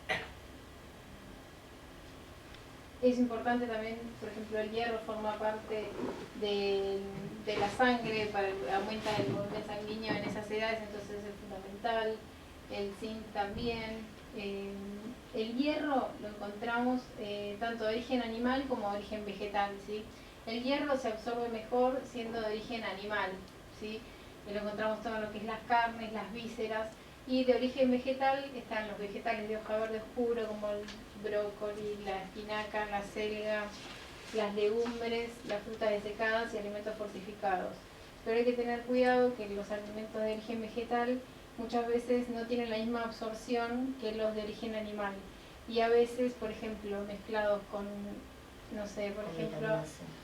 Es importante también, por ejemplo, el hierro forma parte de la sangre, aumenta el volumen sanguíneo en esas edades, entonces es fundamental. El zinc también. El hierro lo encontramos tanto de origen animal como de origen vegetal, ¿sí? El hierro se absorbe mejor siendo de origen animal, ¿sí? Lo encontramos todo en lo que es las carnes, las vísceras, y de origen vegetal están los vegetales de hoja verde oscuro como el brócoli, la espinaca, la selga, las legumbres, las frutas desecadas y alimentos fortificados. Pero hay que tener cuidado que los alimentos de origen vegetal muchas veces no tienen la misma absorción que los de origen animal. Y a veces, por ejemplo, mezclados con, no sé, por ejemplo,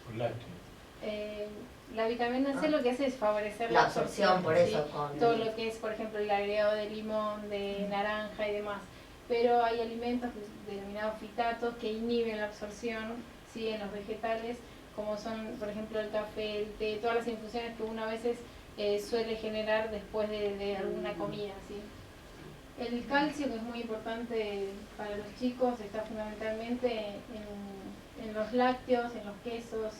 Con lácteo. la vitamina C lo que hace es favorecer La absorción, por ¿sí? eso. Con Todo lo que es, por ejemplo, el agregado de limón, de naranja y demás. Pero hay alimentos denominados fitatos que inhiben la absorción, ¿sí? En los vegetales, como son, por ejemplo, el café, el té, todas las infusiones que uno a veces suele generar después de alguna comida, ¿sí? El calcio, que es muy importante para los chicos, está fundamentalmente en los lácteos, en los quesos,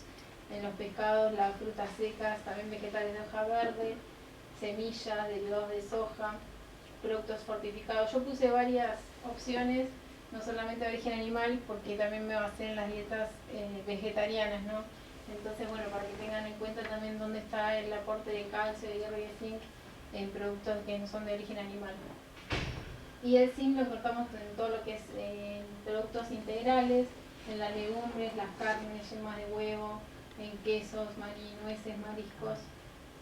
en los pescados, las frutas secas, también vegetales de hoja verde, semillas, derivados de soja, productos fortificados. Yo puse varias opciones, no solamente de origen animal, porque también me basé en las dietas vegetarianas, ¿no? Entonces, bueno, para que tengan en cuenta también dónde está el aporte de calcio, de hierro y de zinc en productos que no son de origen animal. Y el zinc lo cortamos en todo lo que es productos integrales, en las legumbres, las carnes, yemas de huevo, en quesos, nueces, mariscos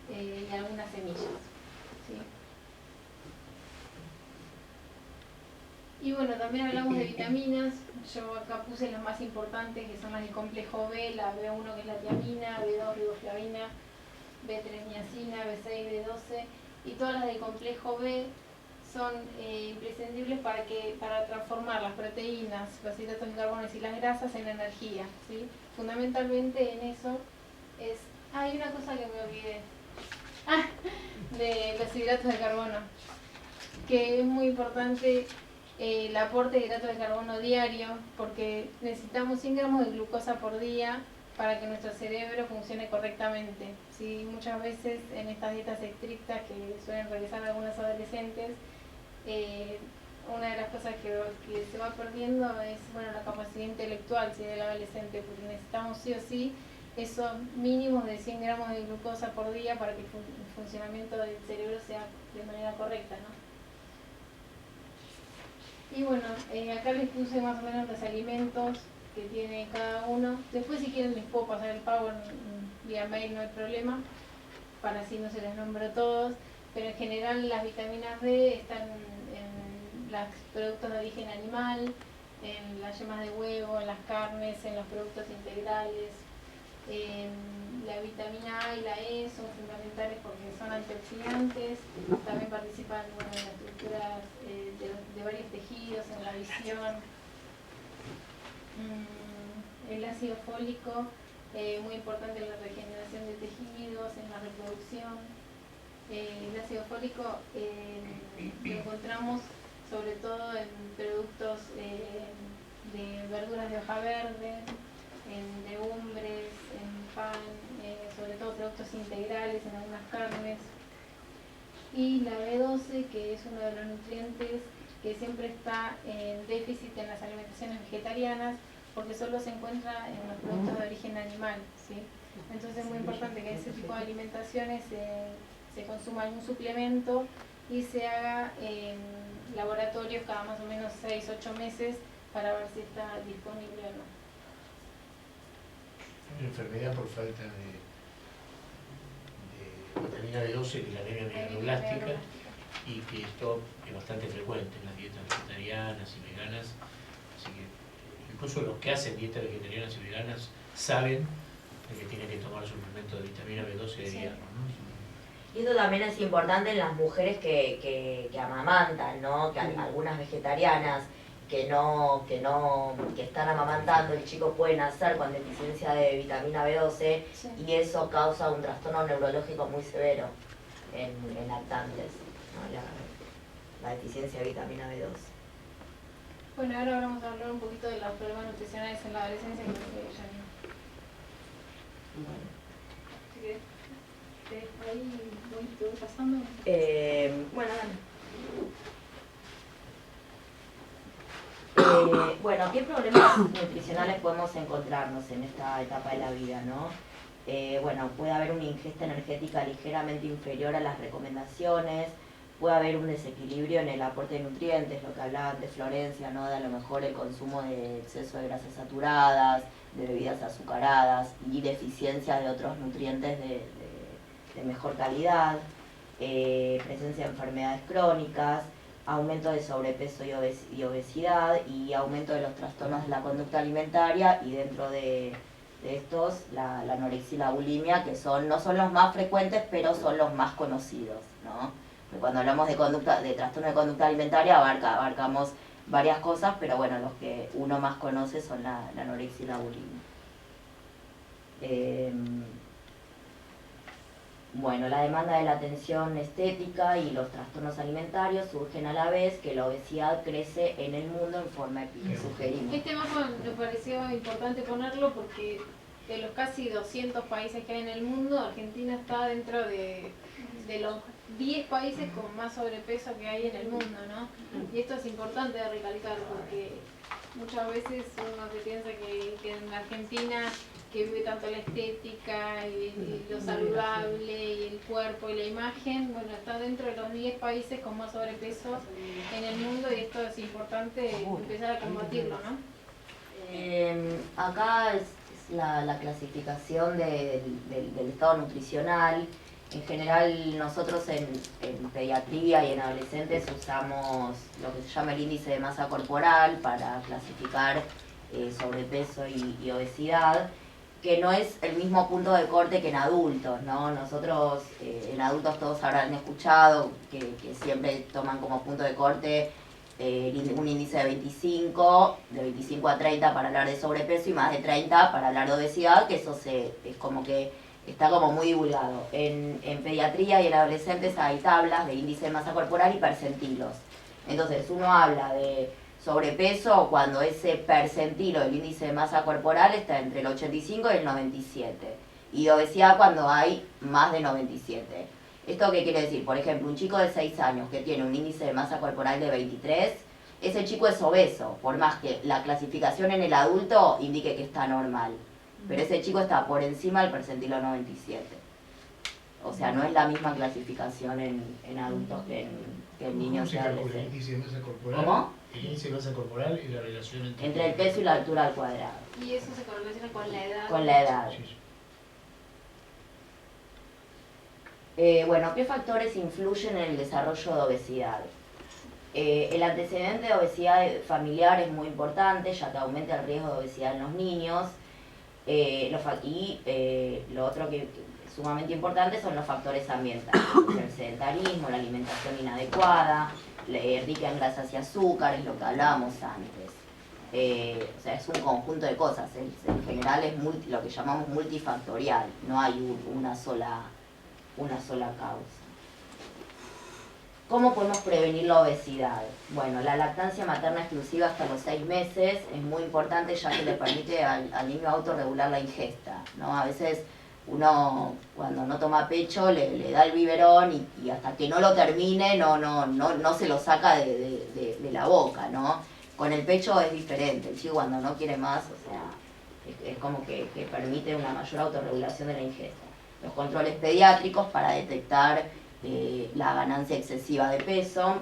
y algunas semillas, ¿sí? Y bueno, también hablamos de vitaminas. Yo acá puse las más importantes, que son las del complejo B, la B1 que es la tiamina, B2 riboflavina, B3 niacina, B6 B12, y todas las del complejo B son imprescindibles para transformar las proteínas, los hidratos de carbono y las grasas en energía, ¿sí? Fundamentalmente en eso es... hay una cosa que me olvidé. De los hidratos de carbono, que es muy importante el aporte de hidratos de carbono diario, porque necesitamos 100 gramos de glucosa por día para que nuestro cerebro funcione correctamente, ¿sí? Muchas veces en estas dietas estrictas que suelen realizar algunos adolescentes, una de las cosas que se va perdiendo es, bueno, la capacidad intelectual, ¿sí? Del adolescente, porque necesitamos sí o sí esos mínimos de 100 gramos de glucosa por día para que el funcionamiento del cerebro sea de manera correcta, ¿no? Y bueno, acá les puse más o menos los alimentos que tiene cada uno. Después si quieren les puedo pasar el Power vía mail, no hay problema, para así no se les nombro todos, pero en general las vitaminas D están en los productos de origen animal, en las yemas de huevo, en las carnes, en los productos integrales. La vitamina A y la E son fundamentales porque son antioxidantes, también participan, bueno, en las estructuras de varios tejidos, en la visión. El ácido fólico, muy importante en la regeneración de tejidos, en la reproducción. El ácido fólico lo encontramos sobre todo en productos de verduras de hoja verde, en legumbres, en pan, sobre todo productos integrales, en algunas carnes. Y la B12, que es uno de los nutrientes que siempre está en déficit en las alimentaciones vegetarianas, porque solo se encuentra en los productos de origen animal, ¿sí? Entonces es muy importante que en ese tipo de alimentaciones se consuma algún suplemento y se haga en laboratorios cada más o menos 6-8 meses para ver si está disponible o no. Una enfermedad por falta de vitamina B12, que es la anemia meganeoblástica, y que esto es bastante frecuente en las dietas vegetarianas y veganas, así que incluso los que hacen dietas vegetarianas y veganas saben de que tiene que tomar suplemento de vitamina B12 y de Sí. hierro, ¿no? Y esto también es importante en las mujeres que amamantan, ¿no? Que algunas vegetarianas que están amamantando, el chico puede nacer con deficiencia de vitamina B12 Sí. y eso causa un trastorno neurológico muy severo en lactantes, ¿no? La deficiencia de vitamina B12. Bueno, ahora vamos a hablar un poquito de los problemas nutricionales en la adolescencia, que creo que ya Bueno. así que te dejo ahí y voy pasando. Bueno, bueno, ¿qué problemas nutricionales podemos encontrarnos en esta etapa de la vida, no? Bueno, puede haber una ingesta energética ligeramente inferior a las recomendaciones, puede haber un desequilibrio en el aporte de nutrientes, lo que hablaba antes Florencia, ¿no? De a lo mejor el consumo de exceso de grasas saturadas, de bebidas azucaradas y deficiencia de otros nutrientes de mejor calidad, presencia de enfermedades crónicas, aumento de sobrepeso y obesidad y aumento de los trastornos de la conducta alimentaria y dentro de estos la anorexia y la bulimia, que no son los más frecuentes, pero son los más conocidos, ¿no? Cuando hablamos de trastorno de conducta alimentaria abarcamos varias cosas, pero bueno, los que uno más conoce son la anorexia y la bulimia. Bueno, la demanda de la atención estética y los trastornos alimentarios surgen a la vez que la obesidad crece en el mundo en forma sugerimos. Este mapa me pareció importante ponerlo porque de los casi 200 países que hay en el mundo, Argentina está dentro de los 10 países con más sobrepeso que hay en el mundo, ¿no? Y esto es importante de recalcar porque muchas veces uno se piensa que en Argentina, que vive tanto la estética y lo saludable y el cuerpo y la imagen, bueno, está dentro de los 10 países con más sobrepeso en el mundo y esto es importante empezar a combatirlo, ¿no? Acá es la clasificación del estado nutricional. En general nosotros en pediatría y en adolescentes usamos lo que se llama el índice de masa corporal para clasificar sobrepeso y obesidad, que no es el mismo punto de corte que en adultos, ¿no? Nosotros en adultos todos habrán escuchado que siempre toman como punto de corte un índice de 25 a 30 para hablar de sobrepeso y más de 30 para hablar de obesidad, que eso es como que está como muy divulgado. En pediatría y en adolescentes hay tablas de índice de masa corporal y percentilos. Entonces uno habla de sobrepeso cuando ese percentilo del índice de masa corporal está entre el 85 y el 97. Y obesidad cuando hay más de 97. ¿Esto qué quiere decir? Por ejemplo, un chico de 6 años que tiene un índice de masa corporal de 23, ese chico es obeso, por más que la clasificación en el adulto indique que está normal. Pero ese chico está por encima del percentilo 97. O sea, no es la misma clasificación en adultos que en niños y adolescentes. ¿El índice de masa corporal? ¿Cómo? El índice de masa corporal y la relación Entre el peso y la altura al cuadrado. Y eso se correlaciona con la edad. Con la edad. Sí, sí. Bueno, ¿qué factores influyen en el desarrollo de obesidad? El antecedente de obesidad familiar es muy importante, ya que aumenta el riesgo de obesidad en los niños. Lo otro que es sumamente importante son los factores ambientales, el sedentarismo, la alimentación inadecuada, rica en grasas y azúcares, lo que hablábamos antes. O sea, es un conjunto de cosas, en general es lo que llamamos multifactorial, no hay una sola causa. ¿Cómo podemos prevenir la obesidad? Bueno, la lactancia materna exclusiva hasta los 6 meses es muy importante, ya que le permite al niño autorregular la ingesta, ¿no? A veces uno cuando no toma pecho le da el biberón y hasta que no lo termine no se lo saca de la boca, ¿no? Con el pecho es diferente, el chico cuando no quiere más, o sea, es como que permite una mayor autorregulación de la ingesta. Los controles pediátricos para detectar la ganancia excesiva de peso,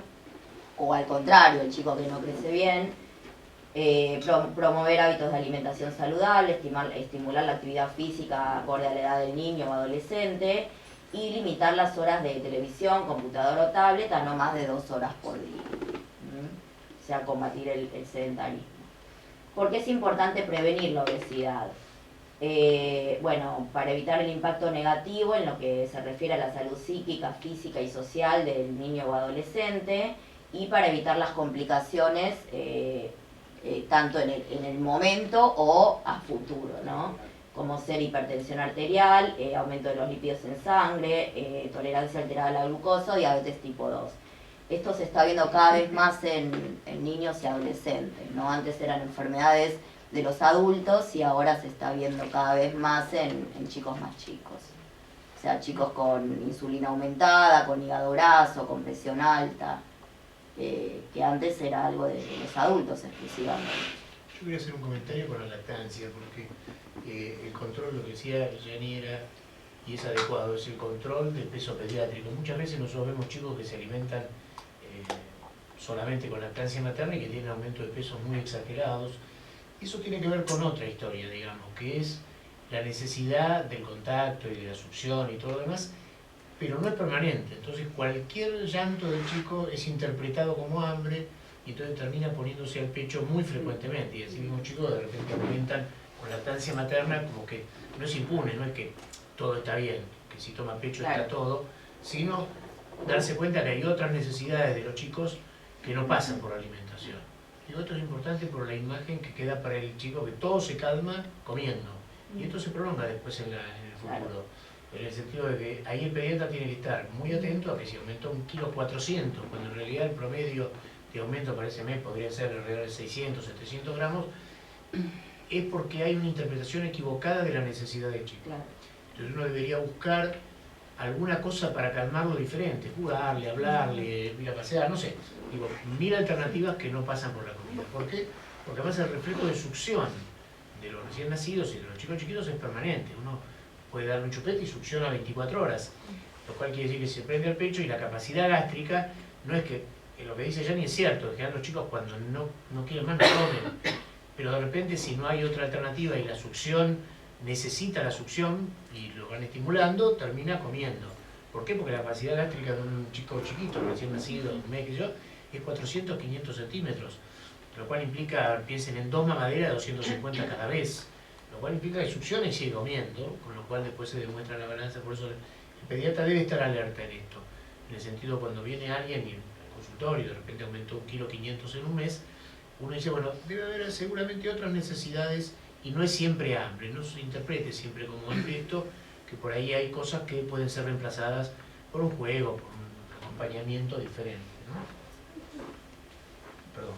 o al contrario, el chico que no crece bien, promover hábitos de alimentación saludable, estimular la actividad física acorde a la edad del niño o adolescente, y limitar las horas de televisión, computador o tablet a no más de 2 horas por día. O sea, combatir el sedentarismo. ¿Por qué es importante prevenir la obesidad? Bueno, para evitar el impacto negativo en lo que se refiere a la salud psíquica, física y social del niño o adolescente, y para evitar las complicaciones tanto en el momento o a futuro, ¿no? Como ser hipertensión arterial, aumento de los lípidos en sangre, tolerancia alterada a la glucosa, diabetes tipo 2. Esto se está viendo cada vez más en niños y adolescentes, ¿no? Antes eran enfermedades de los adultos y ahora se está viendo cada vez más en chicos más chicos. O sea, chicos con insulina aumentada, con hígado graso, con presión alta, que antes era algo de los adultos exclusivamente. Yo quería hacer un comentario con la lactancia, porque el control, lo que decía Yani era, y es adecuado, es el control del peso pediátrico. Muchas veces nosotros vemos chicos que se alimentan solamente con lactancia materna y que tienen aumentos de peso muy exagerados. Eso tiene que ver con otra historia, digamos, que es la necesidad del contacto y de la succión y todo lo demás, pero no es permanente. Entonces cualquier llanto del chico es interpretado como hambre y entonces termina poniéndose al pecho muy frecuentemente. Y así mismo chicos de repente alimentan con lactancia materna como que no es impune, no es que todo está bien, que si toma pecho está todo, sino darse cuenta que hay otras necesidades de los chicos que no pasan por la alimentación. Y esto es importante por la imagen que queda para el chico, que todo se calma comiendo. Y esto se prolonga después en el futuro. En el sentido de que ahí el pediatra tiene que estar muy atento a que si aumentó 1,4 kg, cuando en realidad el promedio de aumento para ese mes podría ser alrededor de 600, 700 gramos, es porque hay una interpretación equivocada de la necesidad del chico. Entonces uno debería buscar alguna cosa para calmarlo diferente, jugarle, hablarle, ir a pasear, no sé. Digo, mira alternativas que no pasan por la comida. ¿Por qué? Porque además el reflejo de succión de los recién nacidos y de los chicos chiquitos es permanente. Uno puede darle un chupete y succiona 24 horas, lo cual quiere decir que se prende el pecho y la capacidad gástrica no es que, lo que dice Yani es cierto, es que los chicos cuando no quieren más no comen, pero de repente si no hay otra alternativa y la succión necesita la succión y lo van estimulando, termina comiendo. ¿Por qué? Porque la capacidad gástrica de un chico chiquito, recién nacido, un mes que yo, es 400, 500 centímetros, lo cual implica, piensen en 2 mamaderas de 250 cada vez, lo cual implica que succiona y sigue comiendo, con lo cual después se demuestra la balanza. Por eso el pediatra debe estar alerta en esto, en el sentido cuando viene alguien y el consultorio de repente aumentó 1,5 kg en un mes, uno dice, bueno, debe haber seguramente otras necesidades y no es siempre hambre, no se interprete siempre como hambre esto, que por ahí hay cosas que pueden ser reemplazadas por un juego, por un acompañamiento diferente, ¿no? Perdón.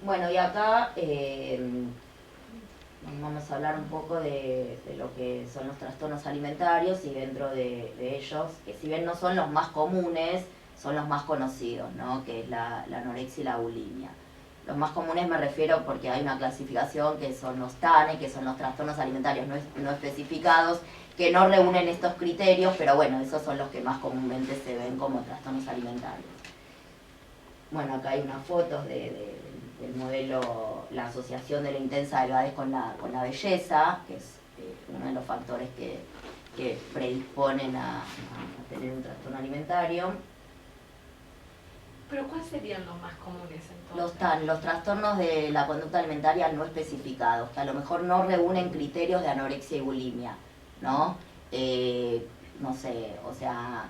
Bueno, y acá vamos a hablar un poco de lo que son los trastornos alimentarios y dentro de ellos, que si bien no son los más comunes, son los más conocidos, ¿no? Que es la anorexia y la bulimia. Los más comunes me refiero porque hay una clasificación que son los TANE, que son los trastornos alimentarios no especificados, que no reúnen estos criterios, pero bueno, esos son los que más comúnmente se ven como trastornos alimentarios. Bueno, acá hay unas fotos del modelo, la asociación de la intensa delgadez con la belleza, que es uno de los factores que predisponen a tener un trastorno alimentario. ¿Pero cuáles serían los más comunes entonces? Los trastornos de la conducta alimentaria no especificados, que a lo mejor no reúnen criterios de anorexia y bulimia, ¿no? No sé, o sea,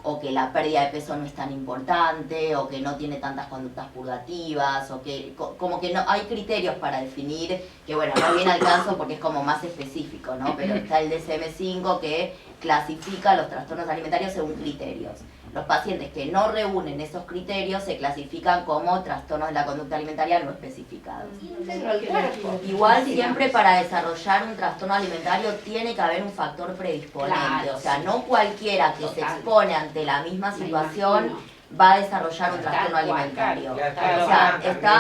o que la pérdida de peso no es tan importante, o que no tiene tantas conductas purgativas, o que como que no hay criterios para definir, que bueno, no viene al caso porque es como más específico, ¿no? Pero está el DSM-5 que clasifica los trastornos alimentarios según criterios. Los pacientes que no reúnen esos criterios se clasifican como trastornos de la conducta alimentaria no especificados. Igual siempre para desarrollar un trastorno alimentario tiene que haber un factor predisponente, claro, o sea, no cualquiera que se expone ante la misma situación va a desarrollar un trastorno alimentario. O sea,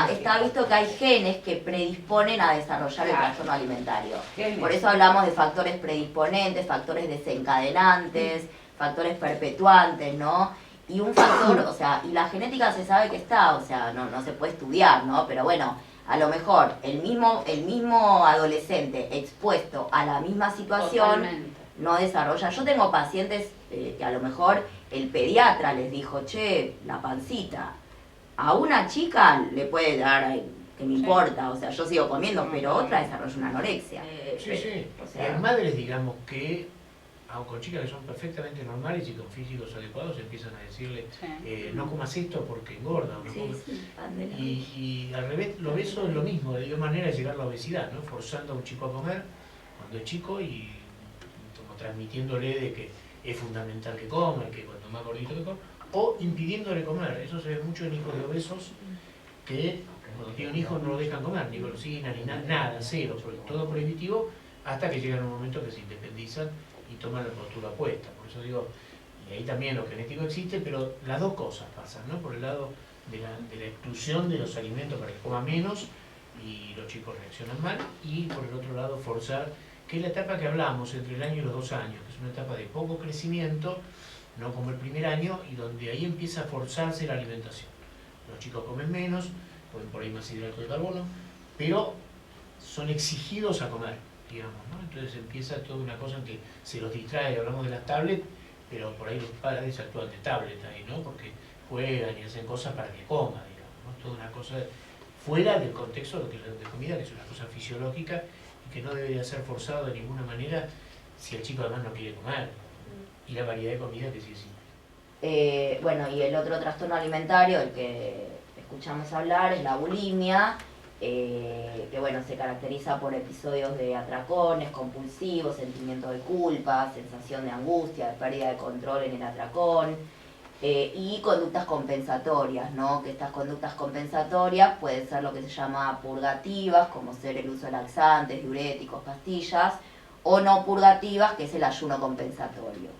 está visto que hay genes que predisponen a desarrollar el trastorno alimentario. Por eso hablamos de factores predisponentes, factores desencadenantes, factores perpetuantes, ¿no? Y un factor, o sea, y la genética se sabe que está, o sea, no se puede estudiar, ¿no? Pero bueno, a lo mejor el mismo adolescente expuesto a la misma situación totalmente no desarrolla. Yo tengo pacientes que a lo mejor el pediatra les dijo, che, la pancita, a una chica le puede dar que me importa, o sea, yo sigo comiendo, pero otra desarrolla una anorexia. Sí, sí. O sea, Hay madres, digamos, que, aun con chicas que son perfectamente normales y con físicos adecuados, empiezan a decirle, no comas esto porque engorda. O no sí, comas... sí, y al revés, lo beso es lo mismo, de manera de llegar a la obesidad, ¿no? Forzando a un chico a comer cuando es chico y como transmitiéndole de que es fundamental que coma, que cuanto más gordito que coma, o impidiéndole comer. Eso se ve mucho en hijos de obesos que cuando tienen un hijo no lo dejan comer, ni golosinas, ni nada, cero, todo prohibitivo, hasta que llegan un momento que se independizan y toman la postura opuesta. Por eso digo, y ahí también lo genético existe, pero las dos cosas pasan, ¿no? Por el lado de la exclusión de los alimentos para que coma menos y los chicos reaccionan mal, y por el otro lado forzar, que es la etapa que hablamos entre el año y los 2 años, que es una etapa de poco crecimiento, no como el primer año, y donde ahí empieza a forzarse la alimentación. Los chicos comen menos, pueden por ahí más hidratos de carbono, pero son exigidos a comer, digamos, ¿no? Entonces empieza toda una cosa en que se los distrae, hablamos de las tablets, pero por ahí los padres actúan de tablet ahí, ¿no? Porque juegan y hacen cosas para que coma, digamos, ¿no? Toda una cosa fuera del contexto de comida, que es una cosa fisiológica y que no debería ser forzado de ninguna manera si el chico además no quiere comer. Y la variedad de comida que sí existe. Bueno, y el otro trastorno alimentario, el que escuchamos hablar, es la bulimia, que bueno, se caracteriza por episodios de atracones compulsivos, sentimiento de culpa, sensación de angustia, de pérdida de control en el atracón, y conductas compensatorias, ¿no? Que estas conductas compensatorias pueden ser lo que se llama purgativas, como ser el uso de laxantes, diuréticos, pastillas, o no purgativas, que es el ayuno compensatorio.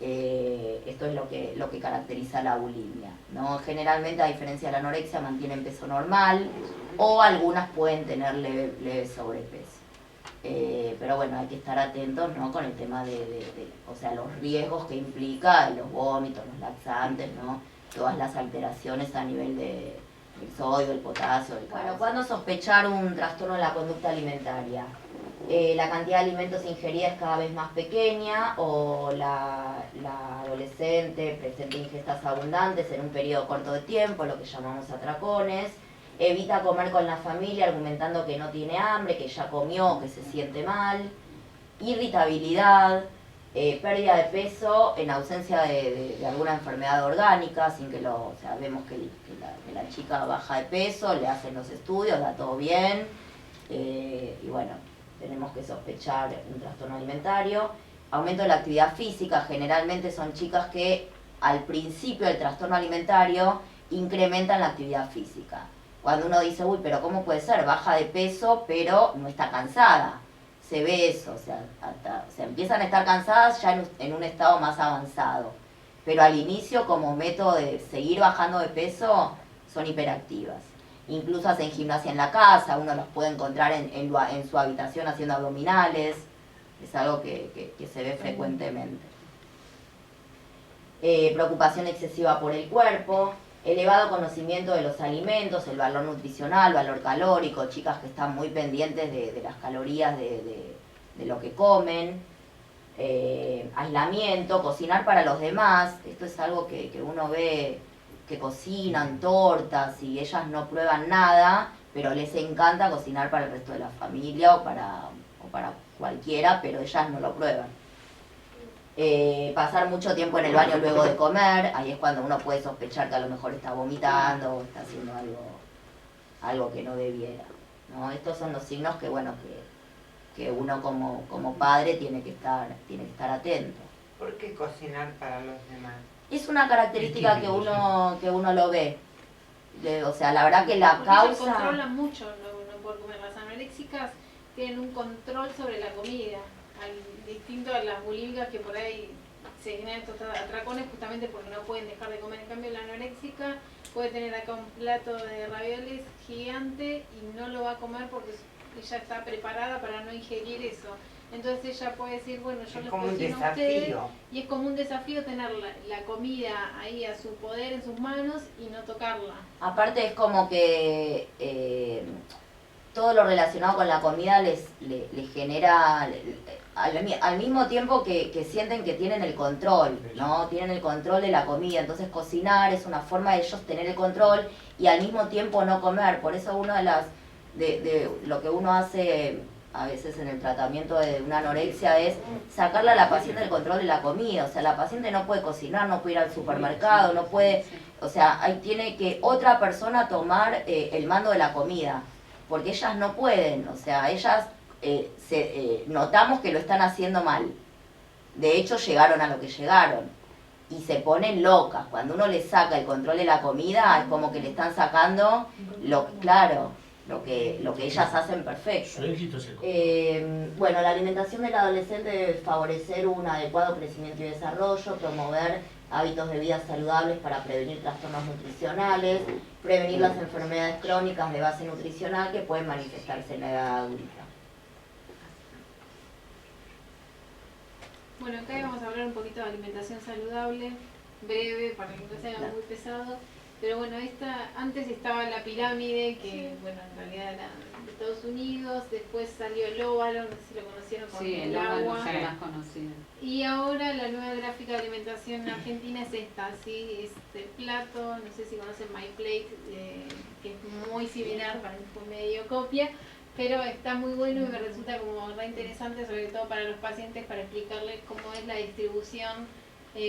Esto es lo que caracteriza la bulimia, ¿no? Generalmente, a diferencia de la anorexia, mantienen peso normal, o algunas pueden tener leve sobrepeso. Pero bueno, hay que estar atentos, ¿no? Con el tema o sea, los riesgos que implica los vómitos, los laxantes, ¿no? Todas las alteraciones a nivel del sodio, del potasio, del calcio. Bueno, ¿cuándo sospechar un trastorno de la conducta alimentaria? La cantidad de alimentos ingerida es cada vez más pequeña, o la adolescente presenta ingestas abundantes en un periodo corto de tiempo, lo que llamamos atracones. Evita comer con la familia argumentando que no tiene hambre, que ya comió, que se siente mal. Irritabilidad, pérdida de peso en ausencia de alguna enfermedad orgánica, sin que o sea, vemos que la chica baja de peso, le hacen los estudios, da todo bien, y bueno, tenemos que sospechar un trastorno alimentario. Aumento de la actividad física, generalmente son chicas que al principio del trastorno alimentario incrementan la actividad física. Cuando uno dice, uy, pero ¿cómo puede ser? Baja de peso, pero no está cansada. Se ve eso, o sea, empiezan a estar cansadas ya en un estado más avanzado. Pero al inicio, como método de seguir bajando de peso, son hiperactivas. Incluso hacen gimnasia en la casa, uno los puede encontrar en su habitación haciendo abdominales. Es algo que se ve frecuentemente. Preocupación excesiva por el cuerpo. Elevado conocimiento de los alimentos, el valor nutricional, valor calórico, chicas que están muy pendientes de las calorías de lo que comen, aislamiento, cocinar para los demás. Esto es algo que uno ve que cocinan tortas y ellas no prueban nada, pero les encanta cocinar para el resto de la familia o para cualquiera, pero ellas no lo prueban. Pasar mucho tiempo en el baño luego de comer, ahí es cuando uno puede sospechar que a lo mejor está vomitando o está haciendo algo que no debiera, ¿no? Estos son los signos que, bueno, que uno como padre tiene que estar atento. ¿Por qué cocinar para los demás? Es una característica que uno lo ve. O sea, la verdad que la porque causa... ellas controlan mucho no poder comer. Las anoréxicas tienen un control sobre la comida, distinto a las bulímicas que por ahí se generan estos atracones justamente porque no pueden dejar de comer. En cambio, la anoréxica puede tener acá un plato de ravioles gigante y no lo va a comer porque ella está preparada para no ingerir eso. Entonces ella puede decir, bueno, yo les cocino a ustedes, y es como un desafío tener la comida ahí a su poder, en sus manos, y no tocarla. Aparte es como que todo lo relacionado con la comida les genera, al mismo tiempo que sienten que tienen el control, ¿no? Tienen el control de la comida, entonces cocinar es una forma de ellos tener el control y al mismo tiempo no comer. Por eso una de de lo que uno hace a veces en el tratamiento de una anorexia es sacarle a la paciente el control de la comida. O sea, la paciente no puede cocinar, no puede ir al supermercado, no puede... O sea, ahí tiene que otra persona tomar el mando de la comida, porque ellas no pueden. O sea, ellas notamos que lo están haciendo mal. De hecho, llegaron a lo que llegaron. Y se ponen locas. Cuando uno le saca el control de la comida, es como que le están sacando lo que ellas hacen perfecto. Bueno, la alimentación del adolescente debe favorecer un adecuado crecimiento y desarrollo, promover hábitos de vida saludables para prevenir trastornos nutricionales, prevenir las enfermedades crónicas de base nutricional que pueden manifestarse en la edad adulta. Bueno, acá vamos a hablar un poquito de alimentación saludable, breve, para que no sea muy pesado. Pero bueno, antes estaba la pirámide, que bueno, en realidad era de Estados Unidos, después salió el óvalo, no sé si lo conocieron, con el agua. Sí, más conocido. Y ahora la nueva gráfica de alimentación en Argentina es esta, ¿sí? Es el plato, no sé si conocen MyPlate, que es muy similar, para mí fue medio copia, pero está muy bueno y me resulta como re interesante, sobre todo para los pacientes, para explicarles cómo es la distribución,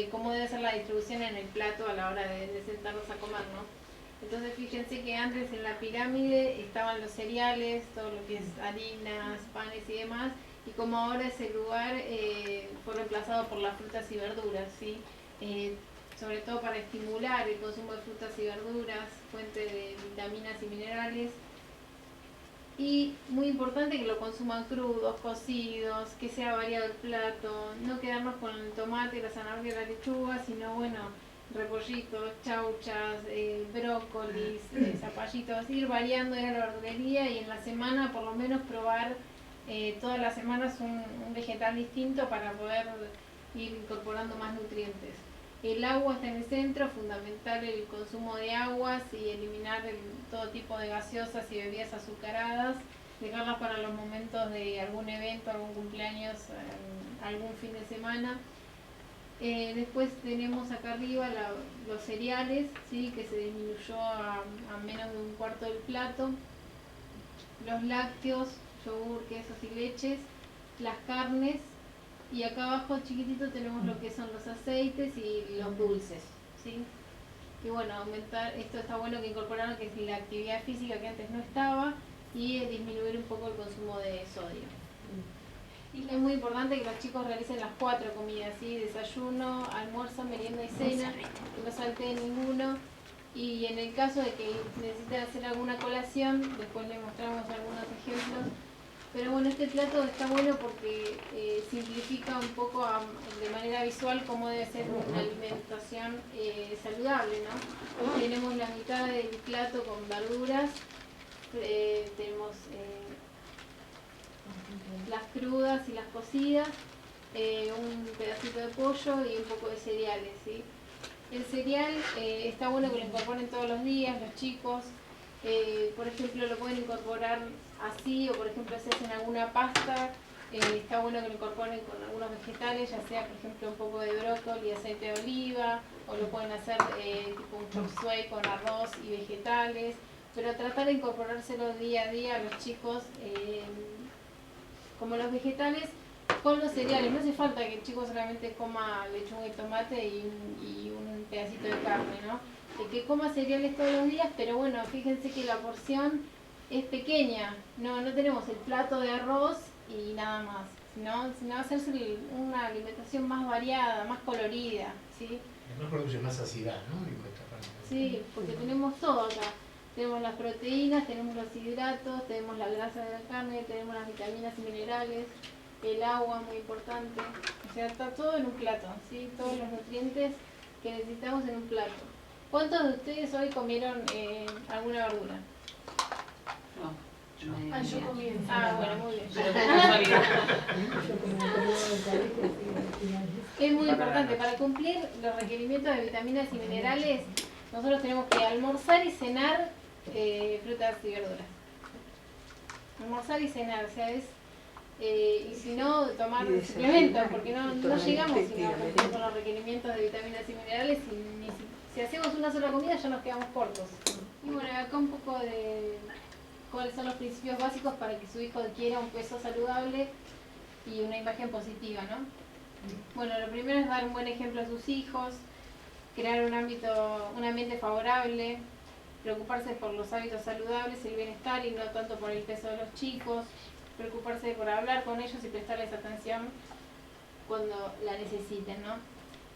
cómo debe ser la distribución en el plato a la hora de sentarnos a comer, ¿no? Entonces fíjense que antes en la pirámide estaban los cereales, todo lo que es harinas, panes y demás, y como ahora ese lugar fue reemplazado por las frutas y verduras, ¿sí? Sobre todo para estimular el consumo de frutas y verduras, fuente de vitaminas y minerales. Y muy importante que lo consuman crudos, cocidos, que sea variado el plato, no quedarnos con el tomate, la zanahoria y la lechuga, sino bueno, repollitos, chauchas, brócolis, zapallitos, ir variando en la verdulería y en la semana por lo menos probar todas las semanas un vegetal distinto para poder ir incorporando más nutrientes. El agua está en el centro, fundamental el consumo de aguas y eliminar todo tipo de gaseosas y bebidas azucaradas, dejarlas para los momentos de algún evento, algún cumpleaños, algún fin de semana. Después tenemos acá arriba los cereales, ¿sí? Que se disminuyó a menos de un cuarto del plato, los lácteos, yogur, quesos y leches, las carnes. Y acá abajo chiquitito tenemos lo que son los aceites y los dulces, ¿sí? Y bueno, aumentar, esto está bueno que incorporaron, que es la actividad física que antes no estaba, y disminuir un poco el consumo de sodio. Y es muy importante que los chicos realicen las 4 comidas, ¿sí? Desayuno, almuerzo, merienda y cena, que no salteen ninguno. Y en el caso de que necesiten hacer alguna colación, después les mostramos algunos ejemplos. Pero bueno, este plato está bueno porque simplifica un poco de manera visual cómo debe ser una alimentación saludable, ¿no? Tenemos la mitad del plato con verduras, tenemos las crudas y las cocidas, un pedacito de pollo y un poco de cereales, ¿sí? El cereal está bueno que lo incorporen todos los días los chicos. Por ejemplo, lo pueden incorporar así, o por ejemplo si hacen alguna pasta, está bueno que lo incorporen con algunos vegetales, ya sea por ejemplo un poco de brócoli y aceite de oliva, o lo pueden hacer tipo un chop suey con arroz y vegetales, pero tratar de incorporárselo día a día a los chicos, como los vegetales con los cereales. No hace falta que el chico solamente coma lechuga y tomate y un pedacito de carne, ¿no? Que coma cereales todos los días, pero bueno, fíjense que la porción es pequeña, no tenemos el plato de arroz y nada más, sino hacerse una alimentación más variada, más colorida, ¿sí? Además produce más saciedad, ¿no? Sí, porque tenemos todo acá, tenemos las proteínas, tenemos los hidratos, tenemos la grasa de la carne, tenemos las vitaminas y minerales, el agua, muy importante, o sea, está todo en un plato, ¿sí? Todos los nutrientes que necesitamos en un plato. ¿Cuántos de ustedes hoy comieron alguna verdura? No. Yo comí. Bueno, muy bien. Es muy importante, para cumplir los requerimientos de vitaminas y minerales, nosotros tenemos que almorzar y cenar frutas y verduras. Almorzar y cenar, o sea, y si no, tomar suplementos, porque no llegamos sino a cumplir con los requerimientos de vitaminas y minerales, y si hacemos una sola comida ya nos quedamos cortos. Y bueno, acá un poco de cuáles son los principios básicos para que su hijo adquiera un peso saludable y una imagen positiva, ¿no? Bueno, lo primero es dar un buen ejemplo a sus hijos, crear un ambiente favorable, preocuparse por los hábitos saludables, el bienestar y no tanto por el peso de los chicos, preocuparse por hablar con ellos y prestarles atención cuando la necesiten, ¿no?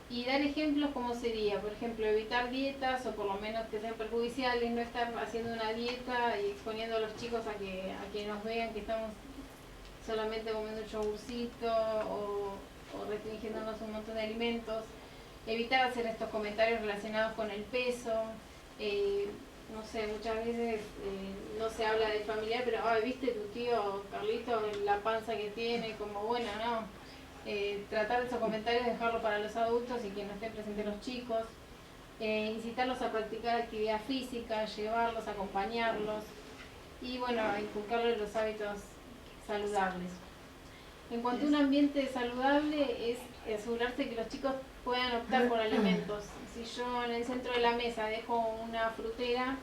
Y dar ejemplos como sería, por ejemplo, evitar dietas o por lo menos que sean perjudiciales, no estar haciendo una dieta y exponiendo a los chicos a que nos vean que estamos solamente comiendo un yogurcito o restringiéndonos un montón de alimentos, evitar hacer estos comentarios relacionados con el peso, no sé, muchas veces no se habla del familiar, pero viste tu tío Carlito la panza que tiene, como bueno, no. Tratar de esos comentarios, dejarlo para los adultos y que no estén presentes los chicos, incitarlos a practicar actividad física, llevarlos, acompañarlos y bueno, inculcarles los hábitos saludables. En cuanto a un ambiente saludable es asegurarse que los chicos puedan optar por alimentos. Si yo en el centro de la mesa dejo una frutera,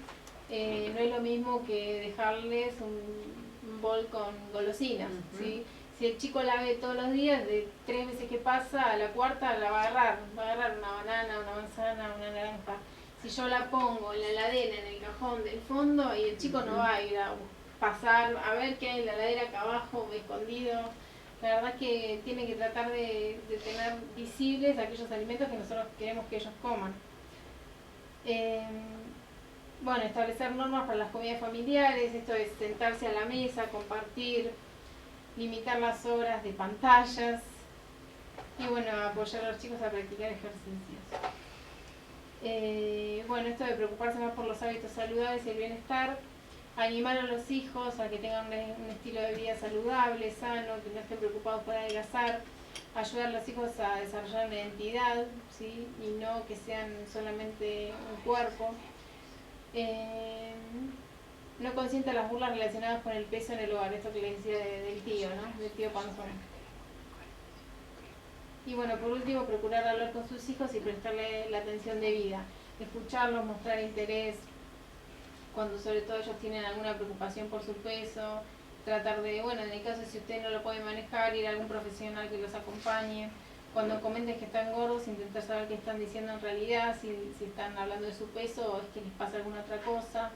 no es lo mismo que dejarles un bol con golosinas, ¿sí? Si el chico la ve todos los días, de 3 veces que pasa, a la cuarta la va a agarrar una banana, una manzana, una naranja. Si yo la pongo en la heladera, en el cajón del fondo, y el chico no va a ir a pasar a ver qué hay en la heladera acá abajo, escondido. La verdad es que tienen que tratar de tener visibles aquellos alimentos que nosotros queremos que ellos coman. Bueno, establecer normas para las comidas familiares, esto es sentarse a la mesa, compartir, limitar las horas de pantallas y bueno, apoyar a los chicos a practicar ejercicios. Bueno, esto de preocuparse más por los hábitos saludables y el bienestar, animar a los hijos a que tengan un estilo de vida saludable, sano, que no estén preocupados por adelgazar, ayudar a los hijos a desarrollar una identidad, ¿sí? Y no que sean solamente un cuerpo. No consienta las burlas relacionadas con el peso en el hogar, esto que le decía del tío, ¿no? Del tío panzón. Y bueno, por último, procurar hablar con sus hijos y prestarle la atención debida. Escucharlos, mostrar interés, cuando sobre todo ellos tienen alguna preocupación por su peso, tratar de, bueno, en el caso de si usted no lo puede manejar, ir a algún profesional que los acompañe. Cuando comenten que están gordos, intentar saber qué están diciendo en realidad, si están hablando de su peso o es que les pasa alguna otra cosa.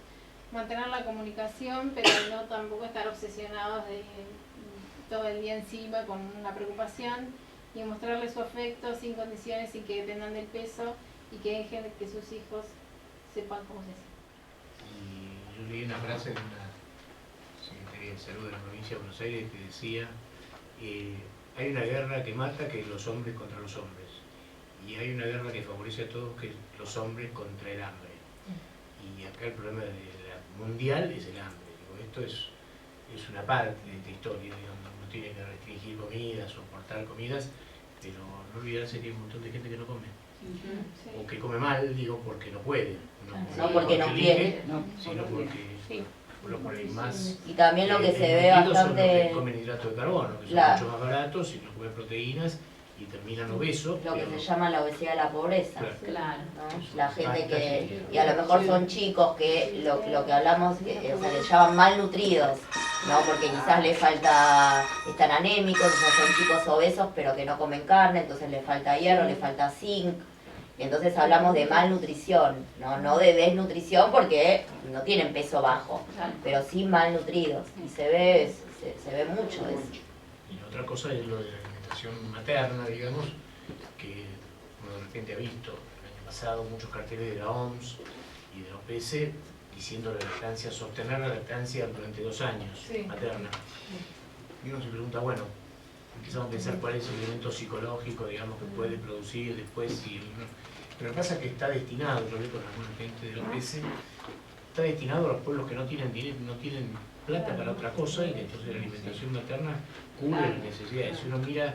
Mantener la comunicación, pero no tampoco estar obsesionados de todo el día encima con una preocupación y mostrarles su afecto sin condiciones y que dependan del peso y que dejen que sus hijos sepan cómo se hace. Y yo leí una frase de una Secretaría de Salud de la provincia de Buenos Aires que decía hay una guerra que mata, que es los hombres contra los hombres, y hay una guerra que favorece a todos, que es los hombres contra el hambre. Y acá el problema mundial es el hambre. Digo, esto es una parte de esta historia, digamos. Uno tiene que restringir comidas, soportar comidas, pero no olvidarse que hay un montón de gente que no come. Sí. O que come mal, digo, porque no puede. No porque no quiere, sino porque por ahí más. Y también lo que se ve son los bastante. que comen hidratos de carbono, que son mucho más baratos y no comen proteínas y terminan obesos. Lo que se llama la obesidad de la pobreza. Claro. ¿No? La gente que, y a lo mejor son chicos que lo que hablamos, o sea, les llaman malnutridos, ¿no? Porque quizás les falta, están anémicos, o sea, son chicos obesos pero que no comen carne, entonces les falta hierro, les falta zinc. Y entonces hablamos de malnutrición, no de desnutrición porque no tienen peso bajo, pero sí malnutridos. Y se ve mucho eso. Y otra cosa es lo de la alimentación materna, digamos, que uno de repente ha visto el año pasado muchos carteles de la OMS y de la OPS diciendo la lactancia, sostener la lactancia durante 2 años materna. Y uno se pregunta, bueno, empezamos a pensar cuál es el elemento psicológico, digamos, que puede producir después. Pero lo que pasa es que está destinado, yo hablé con alguna gente de la OPS, está destinado a los pueblos que no tienen dinero, no tienen plata para otra cosa y que entonces la alimentación materna cubre las necesidades. Si uno mira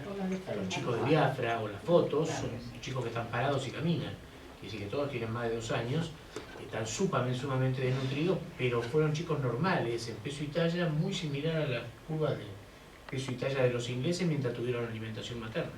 a los chicos de Biafra o las fotos, son chicos que están parados y caminan. Quiere decir que todos tienen más de 2 años, están sumamente desnutridos, pero fueron chicos normales, en peso y talla, muy similar a las curvas de peso y talla de los ingleses mientras tuvieron alimentación materna.